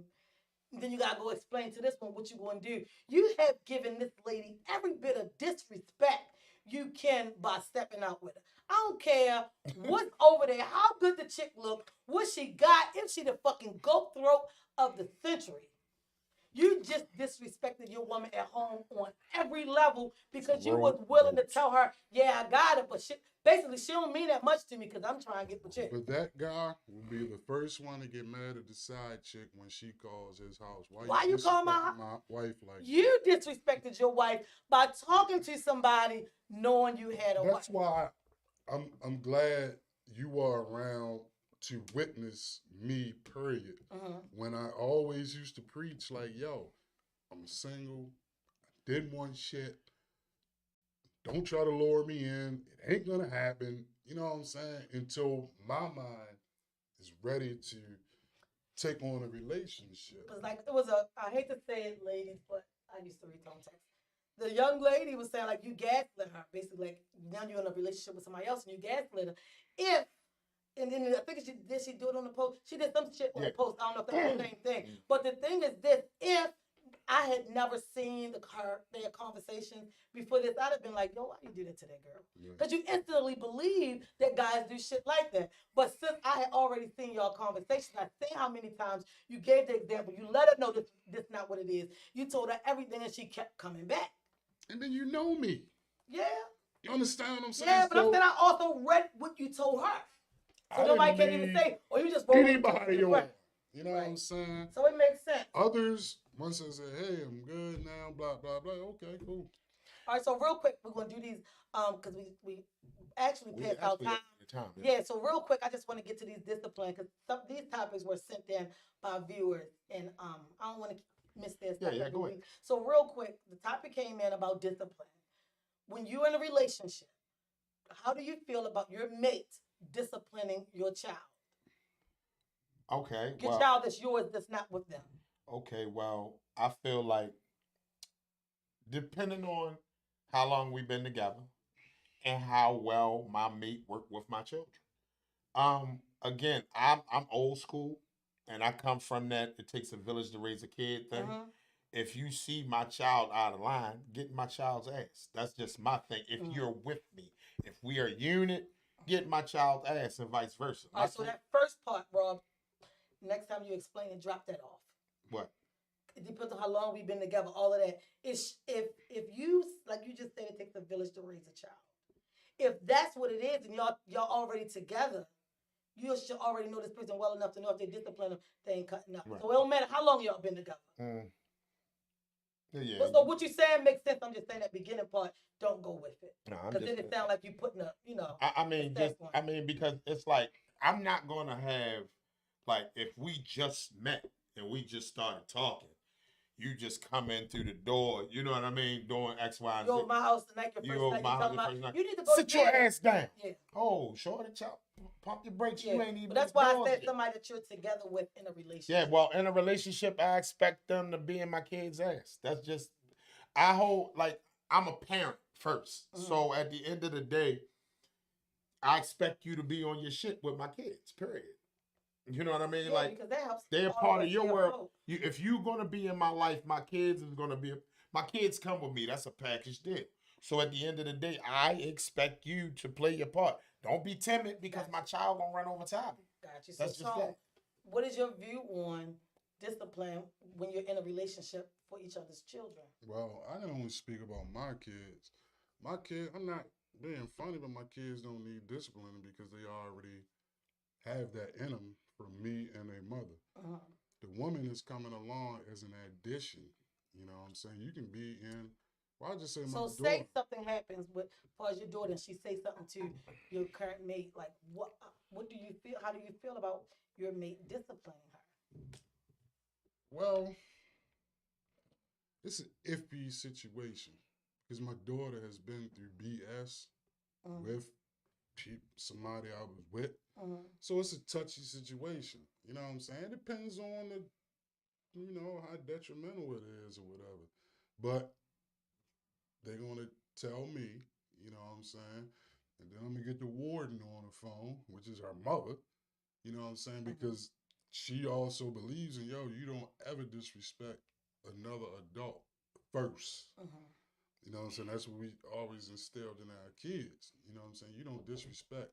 S1: Then you gotta go explain to this one what you gonna do. You have given this lady every bit of disrespect you can by stepping out with her. I don't care what's over there, how good the chick look, what she got, if she the fucking goat throat of the century. You just disrespected your woman at home on every level because you was willing to tell her, yeah, I got it, but she basically she don't mean that much to me because I'm trying to get the chick.
S2: But that guy will be the first one to get mad at the side chick when she calls his house.
S1: Why you call my
S2: disrespecting my wife like
S1: You disrespected your wife by talking to somebody knowing you had a wife.
S2: That's why I'm glad you are around to witness me, period. When I always used to preach like, yo, I'm single, I did one shit. Don't try to lure me in. It ain't gonna happen. You know what I'm saying? Until my mind is ready to take on a relationship.
S1: It was like it was I hate to say it, ladies, but I used to read tone text. The young lady was saying like you gaslit her, basically like now you're in a relationship with somebody else and you gaslit her. If and then I think she do it on the post. She did some shit on the post. I don't know if that's the same thing. But the thing is this: if I had never seen their conversation before this, I'd have been like, "Yo, why you do that to that girl?" Because you instantly believe that guys do shit like that. But since I had already seen y'all conversation, I seen how many times you gave the example. You let her know this not what it is. You told her everything, and she kept coming back.
S2: And then you know me.
S1: Yeah.
S2: You understand what I'm saying?
S1: Yeah, but I'm saying I also read what you told her. So nobody can even say, or you just roll
S2: anybody you want. You know what I'm saying?
S1: So it makes sense.
S2: Others, once I say, hey, I'm good now, blah, blah, blah. Okay, cool.
S1: All right, so real quick, we're going to do these because we actually passed out time. Yeah, so real quick, I just want to get to these disciplines because these topics were sent in by viewers, and I don't want to miss this.
S3: Yeah, go ahead.
S1: So real quick, the topic came in about discipline. When you're in a relationship, how do you feel about your mate disciplining your child?
S3: Okay.
S1: Your child that's yours, that's not with them.
S3: Okay, well, I feel like depending on how long we've been together and how well my mate worked with my children. Again, I'm old school and I come from that it takes a village to raise a kid thing. If you see my child out of line, get my child's ass. That's just my thing. If you're with me, if we are a unit, get my child's ass and vice versa.
S1: All right, so that first part, Rob, next time you explain it, drop that off.
S3: What?
S1: It depends on how long we've been together, all of that. If you, like you just said, it takes a village to raise a child. If that's what it is and y'all already together, you should already know this person well enough to know if they discipline them, they ain't cutting up. Right. So it don't matter how long y'all been together.
S3: Yeah.
S1: But so what you saying makes sense. I'm just saying that beginning part, don't go with it.
S3: No, I'm
S1: Because then
S3: just.
S1: it sounds like you putting up,
S3: I mean,
S1: the
S3: just
S1: stats on.
S3: I mean, because it's like I'm not gonna have like if we just met and we just started talking, you just come in through the door. You know what I mean? Doing X, Y, and
S1: You
S3: Z.
S1: over my house tonight, your
S3: You
S1: first
S3: over
S1: night,
S3: my
S1: you
S3: house
S1: talking
S3: your
S1: about,
S3: first night.
S1: you need to go
S3: Sit
S1: to
S3: your
S1: bed.
S3: ass down.
S1: Yeah.
S3: Oh, shorty, chop, pump your brakes.
S1: Yeah.
S3: You ain't even.
S1: But that's
S3: in the
S1: why I
S3: doors
S1: said
S3: yet.
S1: somebody that you're together with in a relationship.
S3: Yeah, well, in a relationship, I expect them to be in my kid's ass. That's just I hold like I'm a parent 1st. So at the end of the day, I expect you to be on your shit with my kids. Period. You know what I mean?
S1: Yeah,
S3: like
S1: because that helps.
S3: they're
S1: all
S3: part
S1: us
S3: of your
S1: here
S3: world.
S1: folk.
S3: If you're gonna be in my life, my kids is gonna be. My kids come with me. That's a package deal. So at the end of the day, I expect you to play your part. Don't be timid because my child gonna run over top of you.
S1: Got you. So,
S3: That's just
S1: Sean,
S3: that.
S1: what is your view on discipline when you're in a relationship for each other's children?
S2: Well, I can only speak about my kids. My kid, I'm not being funny, but my kids don't need discipline because they already have that in them from me and their mother. The woman is coming along as an addition. You know what I'm saying? You can be in. Well, I just say my
S1: So
S2: daughter.
S1: say something happens with, as far as your daughter, and she say something to your current mate. Like, what do you feel? How do you feel about your mate disciplining her?
S2: Well, it's an iffy situation because my daughter has been through BS with somebody I was with. So it's a touchy situation. You know what I'm saying? It depends on how detrimental it is or whatever. But they're going to tell me, you know what I'm saying? And then I'm going to get the warden on the phone, which is her mother, you know what I'm saying? Because she also believes in, you don't ever disrespect another adult first. You know what I'm saying? That's what we always instilled in our kids. You know what I'm saying? You don't disrespect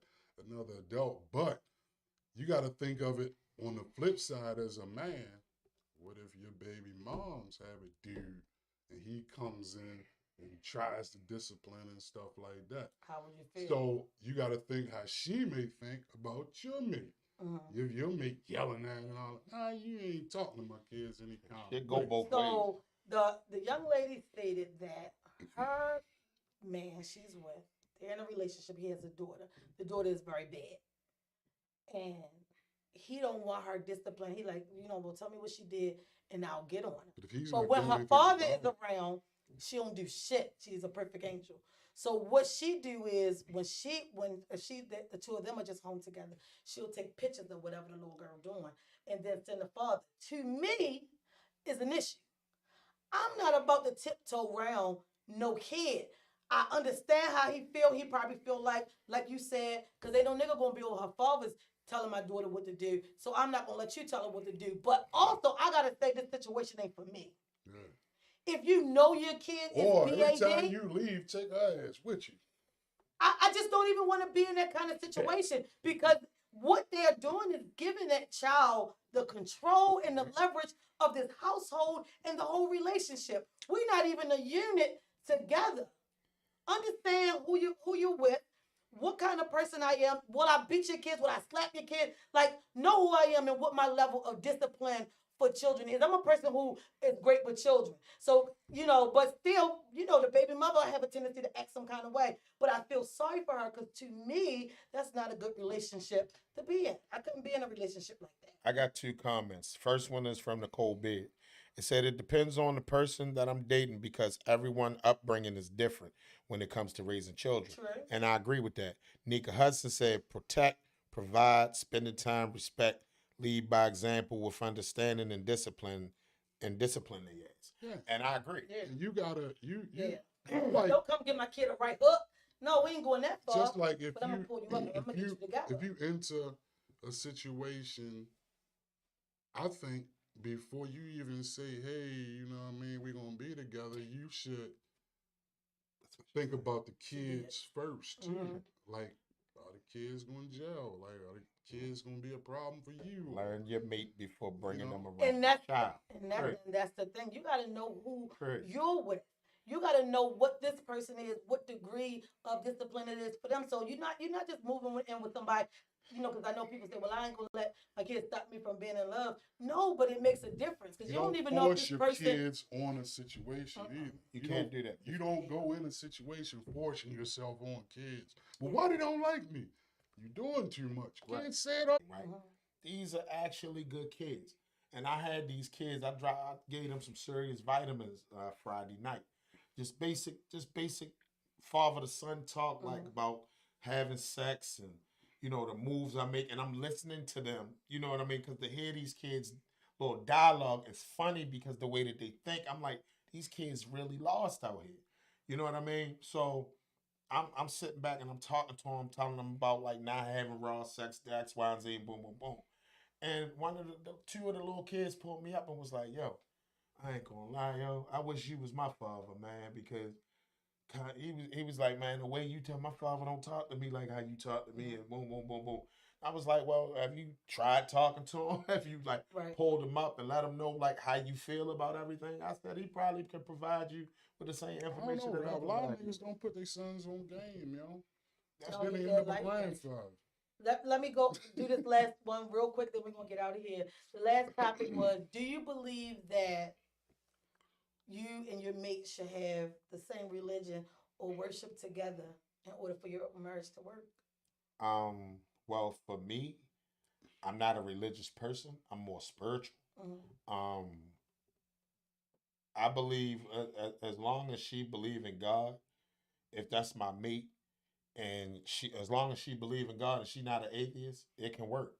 S2: another adult, but you got to think of it on the flip side as a man. What if your baby moms have a dude and he comes in and tries to discipline and stuff like that?
S1: How would you feel?
S2: So you got to think how she may think about your mate. If your mate yelling at and all, you ain't talking to my kids any kind of
S3: It go
S2: way.
S3: both ways.
S1: So the young lady stated that her man she's with, they're in a relationship. He has a daughter. The daughter is very bad, and he don't want her discipline. He like, well, tell me what she did, and I'll get on her. But when her father is around, she don't do shit. She's a perfect angel. So what she do is when the two of them are just home together, she'll take pictures of whatever the little girl doing and then send the father. To me, is an issue. I'm not about to tiptoe around no kid. I understand how he feel. He probably feel like you said, because ain't no nigga gonna be over her father's telling my daughter what to do. So I'm not gonna let you tell her what to do. But also, I gotta say this situation ain't for me. Yeah. If you know your kid is
S2: or
S1: BAD,
S2: every time you leave, take her ass with you.
S1: I just don't even want to be in that kind of situation because what they're doing is giving that child the control and the leverage of this household and the whole relationship. We're not even a unit together. Understand who you're with, what kind of person I am. Will I beat your kids? Will I slap your kids? Like, know who I am and what my level of discipline for children is. I'm a person who is great with children. So, but still, the baby mother, I have a tendency to act some kind of way. But I feel sorry for her because to me, that's not a good relationship to be in. I couldn't be in a relationship like that.
S3: I got 2 comments. First one is from Nicole Beard. It said it depends on the person that I'm dating because everyone's upbringing is different when it comes to raising children.
S1: True.
S3: And I agree with that. Nika Hudson said protect, provide, spending time, respect, lead by example with understanding and discipline their ass.
S2: Yeah.
S3: And I agree.
S1: Yeah.
S2: You gotta
S1: Like, don't come get my kid a right hook. No, we ain't going that far.
S2: Just like if
S1: but I'm gonna pull you up and I'm gonna get you together.
S2: If you enter a situation, I think before you even say, hey, you know what I mean, we're gonna be together, you should think about the kids first too. Like, are the kids going to jail? Like, are the kids going to be a problem for you?
S3: Learn your mate before bringing them around.
S1: And that's
S3: child.
S1: And that's the thing. You got to know who you're with. You got to know what this person is, what degree of discipline it is for them. So you're not just moving in with somebody because I know people say, well, I ain't gonna let my kids stop me from being in love. No, but it makes a difference because
S2: You
S1: you don't
S2: don't
S1: even know if
S2: force
S1: this
S2: your
S1: person.
S2: kids on a situation either.
S3: You can't do that.
S2: You don't go in a situation forcing yourself on kids. Well, why they don't like me? You're doing too much.
S3: Right.
S2: Can't say it all.
S3: Right? These are actually good kids. And I had these kids. I gave them some serious vitamins Friday night. Just basic father to son talk like about having sex and the moves I make, and I'm listening to them. You know what I mean? Because to hear these kids' little dialogue is funny because the way that they think, I'm like, these kids really lost out here. You know what I mean? So I'm sitting back and I'm talking to them, telling them about like not having raw sex, the X, Y, and Z, and boom, boom, boom. And one of the two of the little kids pulled me up and was like, "Yo, I ain't gonna lie, yo. I wish you was my father, man, because he was like, man, the way you tell my father don't talk to me like how you talk to me, and boom, boom, boom, boom." I was like, well, have you tried talking to him? Have you like
S1: Right.
S3: pulled him up and let him know like how you feel about everything? I said he probably could provide you with the same
S2: I don't
S3: information
S2: know,
S3: that I
S2: Rob. A lot of
S3: provide you.
S2: niggas don't put their sons on game, yo.
S3: That's
S2: Then
S1: Don't
S2: they
S1: get
S2: end
S1: that
S2: up a
S1: life
S2: grandfather.
S1: Let me go do this last one real quick, then we're gonna get out of here. The last topic was: do you believe that you and your mate should have the same religion or worship together in order for your marriage to work?
S3: Well, for me, I'm not a religious person. I'm more spiritual. Um, I believe as long as she believe in God, if that's my mate, and she as long as she believe in God and she not an atheist, it can work.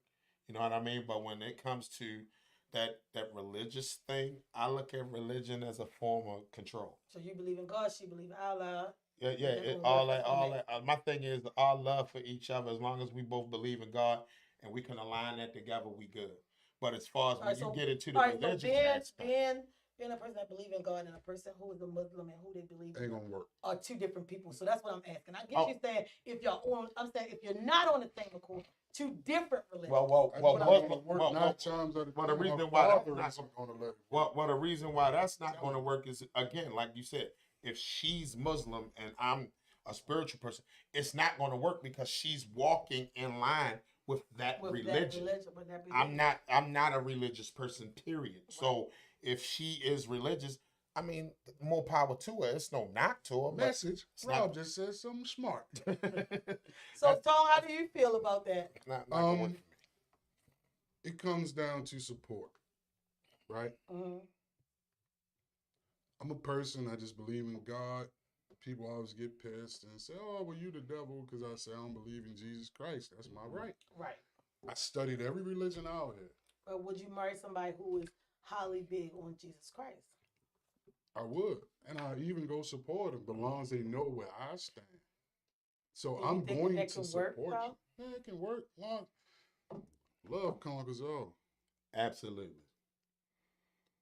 S3: You know what I mean? But when it comes to that religious thing, I look at religion as a form of control.
S1: So you believe in God, she believe in Allah.
S3: Yeah, yeah.
S1: That don't
S3: All
S1: work
S3: that,
S1: out for
S3: all
S1: me.
S3: that. My thing is our love for each other. As long as we both believe in God and we can align that together, we good. But as far as
S1: All
S3: when
S1: right,
S3: you
S1: so
S3: get into the
S1: all right, so
S3: religious aspect,
S1: being a person that believe in God and a person who is a Muslim and who they believe
S2: Ain't
S1: in
S2: gonna work.
S1: are two different people. So that's what I'm asking. I get
S3: Oh.
S1: you saying if you're on. I'm saying if you're not on the same accord, two different religions.
S3: well,
S2: That's
S3: well,
S2: not
S3: Muslim,
S2: gonna work
S3: well,
S2: 9
S3: well,
S2: times out of 10.
S3: well, the reason
S2: Her
S3: why that's
S2: father
S3: not
S2: isn't gonna let it
S3: well, the reason why that's not going to work is again, like you said, if she's Muslim and I'm a spiritual person, it's not going to work because she's walking in line with that
S1: with
S3: religion.
S1: with that
S3: I'm not. I'm not a religious person. Period. So if she is religious, I mean, more power to her. It's no knock to her. But
S2: Message.
S3: it's
S2: Rob just said something smart.
S1: So Tone, how do you feel about that?
S3: not gonna work for me.
S2: It comes down to support, right?
S1: Mm-hmm.
S2: I'm a person, I just believe in God. People always get pissed and say, oh, well, you the devil because I say I don't believe in Jesus Christ. That's my right.
S1: Right.
S2: I studied every religion out here.
S1: But would you marry somebody who is highly big on Jesus Christ?
S2: I would. And I even go support them, but as long as they know where I stand. So
S1: Do you
S2: I'm
S1: think
S2: going
S1: that
S2: to
S1: can work,
S2: support
S1: Tom?
S2: you. Yeah, it can work. Love conquers all.
S3: Absolutely.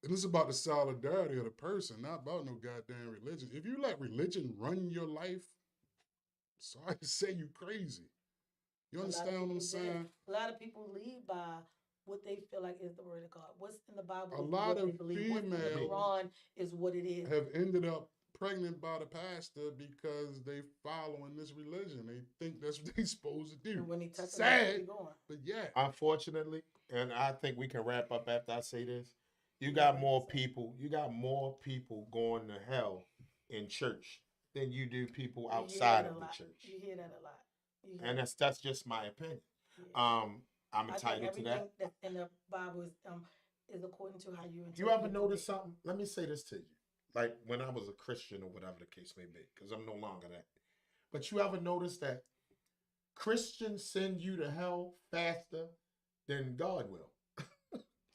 S2: And it's about the solidarity of the person, not about no goddamn religion. If you let religion run your life, sorry to say you crazy. You understand what I'm saying?
S1: A lot of people lead by what they feel like is the word of God. What's in the Bible
S2: A
S1: is
S2: lot
S1: what they
S2: of
S1: believe. What's in the
S2: females
S1: Quran is what it is.
S2: have ended up pregnant by the pastor because they following this religion. They think that's what they supposed to do.
S1: And when they touch them,
S2: Sad,
S1: they going.
S2: but yeah.
S3: Unfortunately, and I think we can wrap up after I say this. You got more people. You got more people going to hell in church than you do people outside of the church.
S1: You hear that a lot.
S3: And that's just my opinion.
S1: Yeah.
S3: I'm
S1: I think
S3: entitled to
S1: everything
S3: that.
S1: that's in the Bible is according to how you interpret.
S3: You ever notice something? Let me say this to you. Like when I was a Christian or whatever the case may be, because I'm no longer that. But you ever notice that Christians send you to hell faster than God will?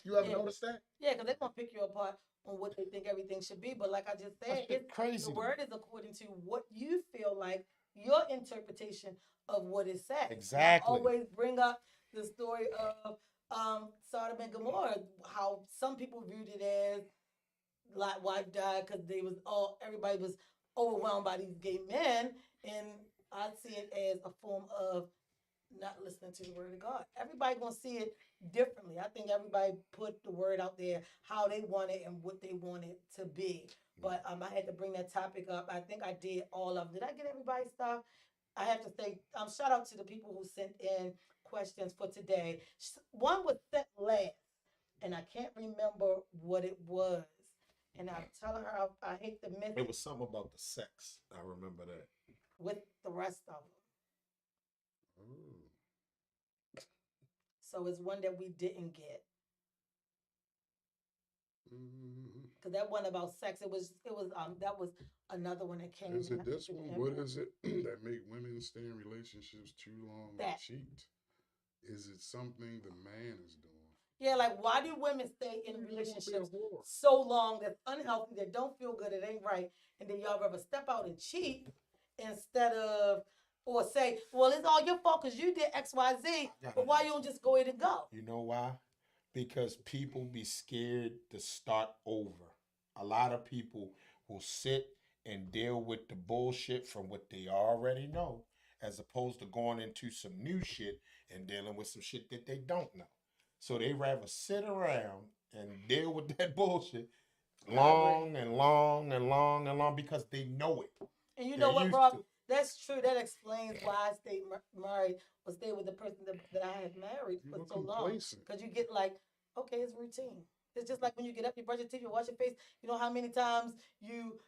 S3: You ever notice that?
S1: Yeah, because they're gonna pick you apart on what they think everything should be. But like I just said, it's
S3: crazy.
S1: The word is according to what you feel like your interpretation of what it says.
S3: Exactly.
S1: I always bring up the story of Sodom and Gomorrah, how some people viewed it as Lot wife died because everybody was overwhelmed by these gay men, and I see it as a form of not listening to the word of God. Everybody gonna see it differently. I think everybody put the word out there how they want it and what they want it to be. But I had to bring that topic up. I think I did all of them. Did I get everybody's stuff? I have to say, shout out to the people who sent in questions for today. One was sent last, and I can't remember what it was. And I'm telling her I hate to miss
S3: It
S1: it
S3: was something about the sex. I remember that.
S1: with the rest of them.
S2: Ooh.
S1: So it's one that we didn't get.
S2: Mhm.
S1: Because that one about sex, that was another one that came.
S2: Is
S1: in,
S2: it
S1: I
S2: this
S1: think,
S2: one?
S1: in
S2: What
S1: April.
S2: is it that make women stay in relationships too long and
S1: That.
S2: cheat? Is it something the man is doing?
S1: Yeah, like why do women stay in
S2: You just wanna be a
S1: relationships
S2: whore.
S1: so long that's unhealthy, that don't feel good, it ain't right, and then y'all rather step out and cheat instead of, or say, well, it's all your fault because you did X, Y, Z, but why you don't just go ahead and go?
S3: You know why? Because people be scared to start over. A lot of people will sit and deal with the bullshit from what they already know, as opposed to going into some new shit and dealing with some shit that they don't know. So they rather sit around and deal with that bullshit long and long and long and long because they know it.
S1: And you
S3: They're
S1: know what,
S3: used
S1: Rob?
S3: to it.
S1: That's true. That explains why I stayed married or stayed with the person that I had married
S2: You
S1: for
S2: look
S1: so long.
S2: complacent.
S1: Because you get like, okay, it's routine. It's just like when you get up, you brush your teeth, you wash your face. You know how many times you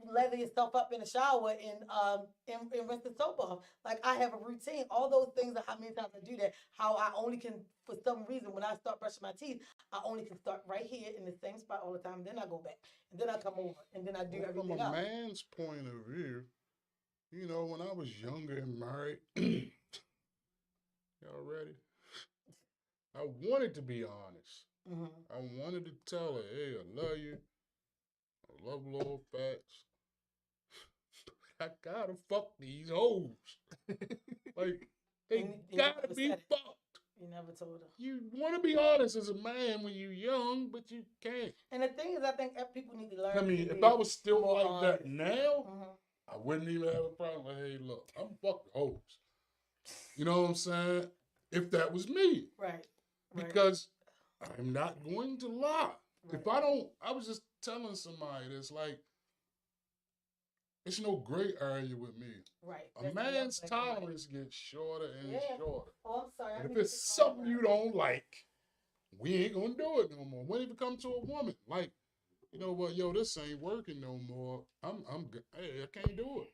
S1: lather yourself up in the shower and rinse the soap off. Like I have a routine. All those things are how many times I do that. How I only can, for some reason, when I start brushing my teeth, I only can start right here in the same spot all the time. Then I go back, and then I come over, and then I do
S2: Well, from
S1: everything
S2: a
S1: else.
S2: man's point of view, you know, when I was younger and married, y'all ready? I wanted to be honest.
S1: Mm-hmm.
S2: I wanted to tell her, hey, I love you. I love low facts. I gotta fuck these hoes. Like, they
S1: And you
S2: gotta
S1: never
S2: be
S1: said it.
S2: fucked.
S1: You never told her.
S2: You want to be honest as a man when you're young, but you can't.
S1: And the thing is, I think people need to learn.
S2: I mean,
S1: to
S2: if
S1: be
S2: I was still
S1: more
S2: like that
S1: honest.
S2: now,
S1: Mhm.
S2: I wouldn't even have a problem. Like, hey, look, I'm fucking hoes. You know what I'm saying? If that was me.
S1: Right. Right.
S2: Because I'm not going to lie.
S1: Right.
S2: If I don't, I was just telling somebody that's like, it's no gray area with me.
S1: Right.
S2: A
S1: That's
S2: man's
S1: black and white.
S2: tolerance gets shorter and
S1: Yeah.
S2: shorter.
S1: Oh, I'm sorry. I
S2: And if
S1: need
S2: it's
S1: to
S2: something you don't like, we ain't gonna do it no more. When it come to a woman, like, you know what, yo, this ain't working no more. Hey, I can't do it.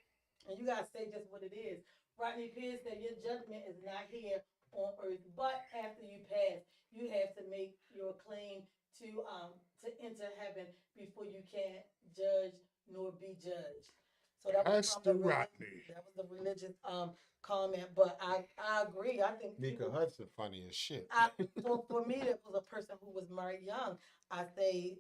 S1: And you gotta say just what it is. Rodney Pierce said your judgment is not here on earth, but after you pass, you have to make your claim to enter heaven before you can judge nor be judged. So that was
S2: Pastor
S1: from the
S2: Rodney.
S1: that was the religious comment. But I agree. I think
S3: Nika
S1: people,
S3: Hudson funny as shit.
S1: for me, that was a person who was married young. I say,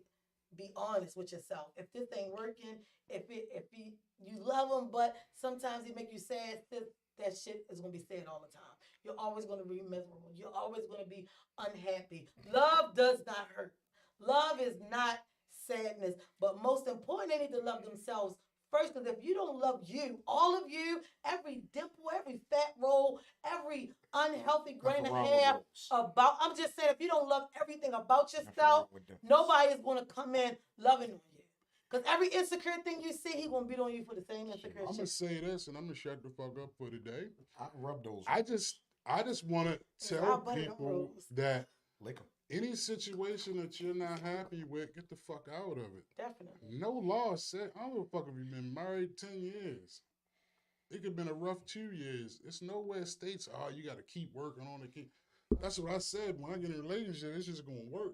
S1: be honest with yourself. If this ain't working, if you love him, but sometimes he make you sad, that shit is gonna be said all the time. You're always gonna be miserable. You're always gonna be unhappy. Love does not hurt. Love is not sadness. But most important, they need to love themselves first. Because if you don't love you, all of you, every dimple, every fat roll, every unhealthy grain of hair about, I'm just saying, if you don't love everything about yourself, nobody is going to come in loving on you. Because every insecure thing you see, he going to beat on you for the same insecure
S2: I'm
S1: shit.
S2: gonna say this, and I'm gonna shut the fuck up for today.
S3: I rub those.
S2: I just want to
S1: Y'all
S2: tell
S1: butter them
S2: people
S1: rolls.
S2: that
S3: lick 'em.
S2: any situation that you're not happy with, get the fuck out of it.
S1: Definitely.
S2: No law said, I don't give a fuck if you've been married 10 years. It could have been a rough 2 years. It's nowhere states, oh, you got to keep working on it. That's what I said. When I get in a relationship, it's just going to work.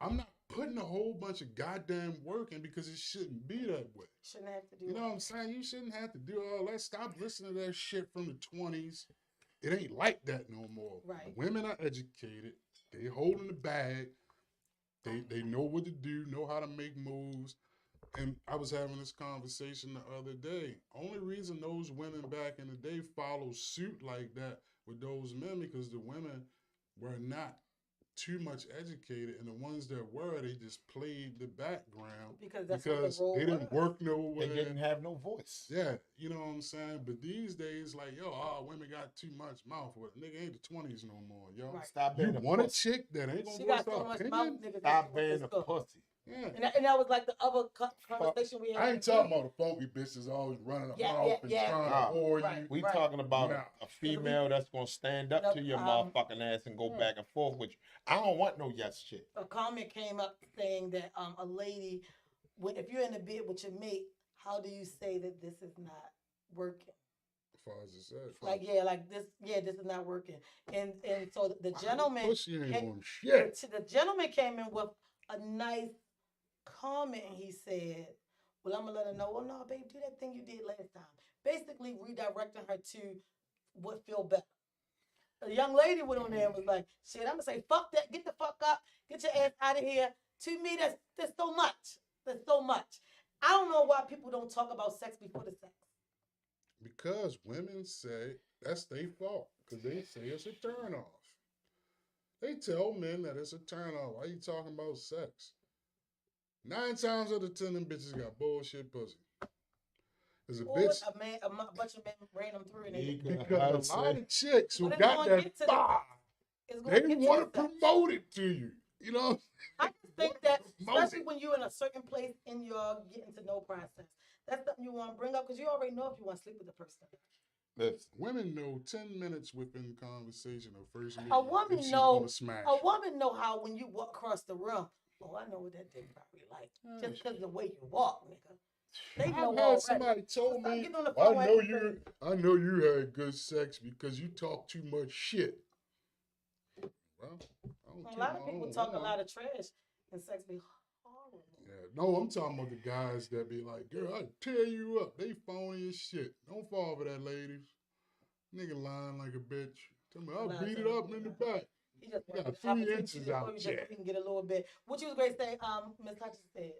S2: I'm not putting a whole bunch of goddamn work in because it shouldn't be that way.
S1: Shouldn't have to do
S2: You know what I'm saying? You shouldn't have to do all that. Stop listening to that shit from the 20s. It ain't like that no more.
S1: Right.
S2: The women are educated. They holding the bag. They know what to do, know how to make moves. And I was having this conversation the other day. Only reason those women back in the day follow suit like that with those men because the women were not too much educated, and the ones that were, they just played the background
S1: Because that's what the role
S2: they didn't
S1: was.
S2: work nowhere.
S3: They didn't have no voice.
S2: Yeah, you know what I'm saying? But these days, like, yo, women got too much mouth. Well, nigga ain't the 20s no more, yo.
S1: Right.
S3: Stop
S2: You
S3: being a
S2: want a
S3: pussy.
S2: chick that ain't
S1: She
S2: gonna
S1: got
S2: voice
S1: so
S2: her
S1: much
S2: opinion?
S1: mouth, niggas.
S3: Stop being a pussy.
S2: Yeah.
S1: And that was like the other conversation we had.
S2: I ain't talking about the funky bitches always running
S1: Yeah,
S2: mouth and
S1: yeah,
S2: trying
S3: yeah.
S2: to whore
S1: Right.
S2: you.
S3: We
S1: Right.
S3: talking about
S2: Nah.
S3: a female that's gonna stand up
S1: Nope,
S3: to your
S1: um,
S3: motherfucking ass and go
S2: yeah.
S3: back and forth with you. I don't want no yes shit.
S1: A comment came up saying that a lady, if you're in a bed with your mate, how do you say that this is not working?
S2: As far as it said.
S1: Like this is not working. And so the gentleman
S2: Pussy ain't
S1: came,
S2: on shit.
S1: the gentleman came in with a nice comment. And he said, "Well, I'm gonna let her know. Well, no, babe, do that thing you did last time." Basically, redirecting her to what feel better. A young lady went on there and was like, "Shit, I'm gonna say fuck that. Get the fuck up. Get your ass out of here." To me, that's so much. That's so much. I don't know why people don't talk about sex before the sex.
S2: Because women say that's their fault. Because they say it's a turn off. They tell men that it's a turn off. Why you talking about sex? 9 times out of 10, them bitches got bullshit pussy. There's a
S1: Or
S2: bitch.
S1: a bunch of men ran them through and they
S2: Because a lot of chicks who
S1: But it's
S2: got
S1: gonna
S2: that
S1: get to the-
S2: fire,
S1: it's
S2: they
S1: gonna get to
S2: want
S1: the
S2: to
S1: sex.
S2: promote it to you. You know?
S1: I just think that,
S2: Promote
S1: especially
S2: it.
S1: when you're in a certain place in your getting to know process, that's something you want to bring up because you already know if you want to sleep with the person.
S3: Listen,
S2: Women know 10 minutes within conversation or first meeting.
S1: A woman
S2: if she's
S1: know-
S2: gonna smash.
S1: A woman know how when you walk across the room. Oh, I know what that dick probably like.
S2: Yeah.
S1: Just because of the way you walk, nigga. They
S2: I've
S1: know
S2: had
S1: already.
S2: somebody told
S1: Stop
S2: me,
S1: getting on the
S2: I
S1: phone
S2: know
S1: acting
S2: I know you had good sex because you talk too much shit. Well, I don't
S1: A
S2: toot
S1: lot
S2: my
S1: of people
S2: own
S1: talk a
S2: horn.
S1: lot of trash, and sex be horrible.
S2: Yeah, no, I'm talking about the guys that be like, girl, I tear you up. They phony as shit. Don't fall for that, ladies. Nigga lying like a bitch. Tell me, I'll
S1: Lie
S2: beat
S1: to
S2: it
S1: them,
S2: up in the
S1: yeah.
S2: back.
S1: He just
S2: You got
S1: wanted
S2: 3
S1: opportunity
S2: inches
S1: before
S2: out
S1: you just
S2: there.
S1: we can get a little bit. What you was going to say, Miss Hutchins said.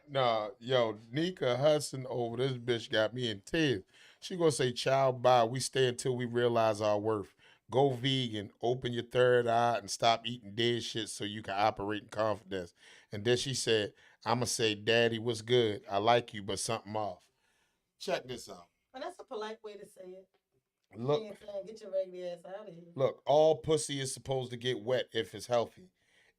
S3: nah, yo, Nika Hudson over this bitch got me in tears. She gonna say, "Child, bye. We stay until we realize our worth. Go vegan, open your third eye, and stop eating dead shit so you can operate in confidence." And then she said, "I'ma say, Daddy, what's good? I like you, but something off." Check this out.
S1: And that's a polite way to say it.
S3: Look,
S1: She ain't saying, get your regular ass out of here.
S3: Look, all pussy is supposed to get wet if it's healthy.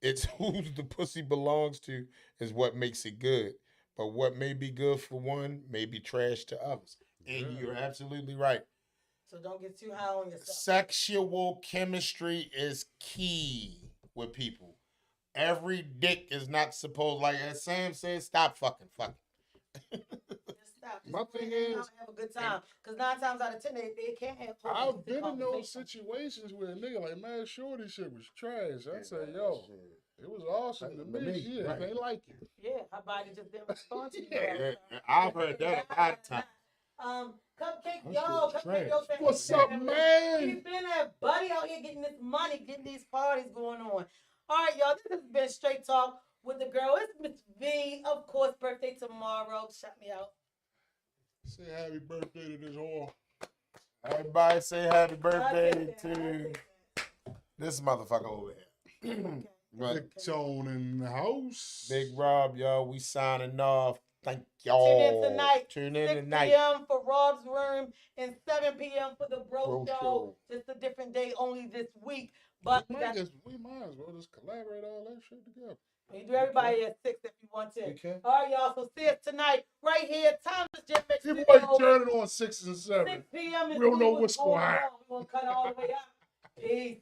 S3: It's who the pussy belongs to is what makes it good. But what may be good for one may be trash to others. And
S2: Yeah.
S3: you're absolutely right.
S1: So don't get too high on yourself.
S3: Sexual chemistry is key with people. Every dick is not supposed, like as Sam says, stop fucking.
S1: Just stop.
S2: My
S1: Just
S2: thing
S1: hang out
S2: is-
S1: and have a good time. Because 9 times out of 10, they can't have
S2: I've been in those
S1: conversation.
S2: situations where a nigga like, man, shorty shit was trash. I say, yo, it was awesome to me. Shit,
S3: right.
S2: they like you.
S1: Yeah, her body just didn't respond to you.
S2: Yeah,
S3: I've heard that a lot of times.
S1: Cupcake,
S3: That
S1: yo,
S3: shit was
S1: Cupcake, yo,
S3: trash.
S2: What's up, man?
S1: He's been a buddy out here getting this money, getting these parties going on. All right, y'all, this has been Straight Talk with the girl. It's Miss V, of course, birthday tomorrow. Shout me out.
S2: Say happy birthday to this whore.
S3: Everybody say happy birthday
S1: I take that, I
S3: to
S1: take
S3: this motherfucker over here.
S1: that. Okay.
S3: Right.
S2: Big Tone in the house.
S3: Big Rob, y'all. We signing off. Thank y'all.
S1: Tune in tonight.
S3: Tune in
S1: 6
S3: tonight.
S1: p.m. for Rob's Room and 7 p.m. for the Bro
S3: Bro
S1: Show.
S3: Show.
S1: Just a different day only this week. But
S2: we
S1: we got
S2: might as well just collaborate all that shit together.
S1: you do everybody at 6 if you want to.
S3: Okay.
S1: All right, y'all. So see us tonight right here. Timeless Gym Mix
S2: Your
S1: Studio.
S2: boy turn it on 6 and 7.
S1: 6 p.m. is
S2: We don't know
S1: when
S2: what's
S1: going
S2: gonna happen.
S1: on. We're going to cut all the way out. Peace.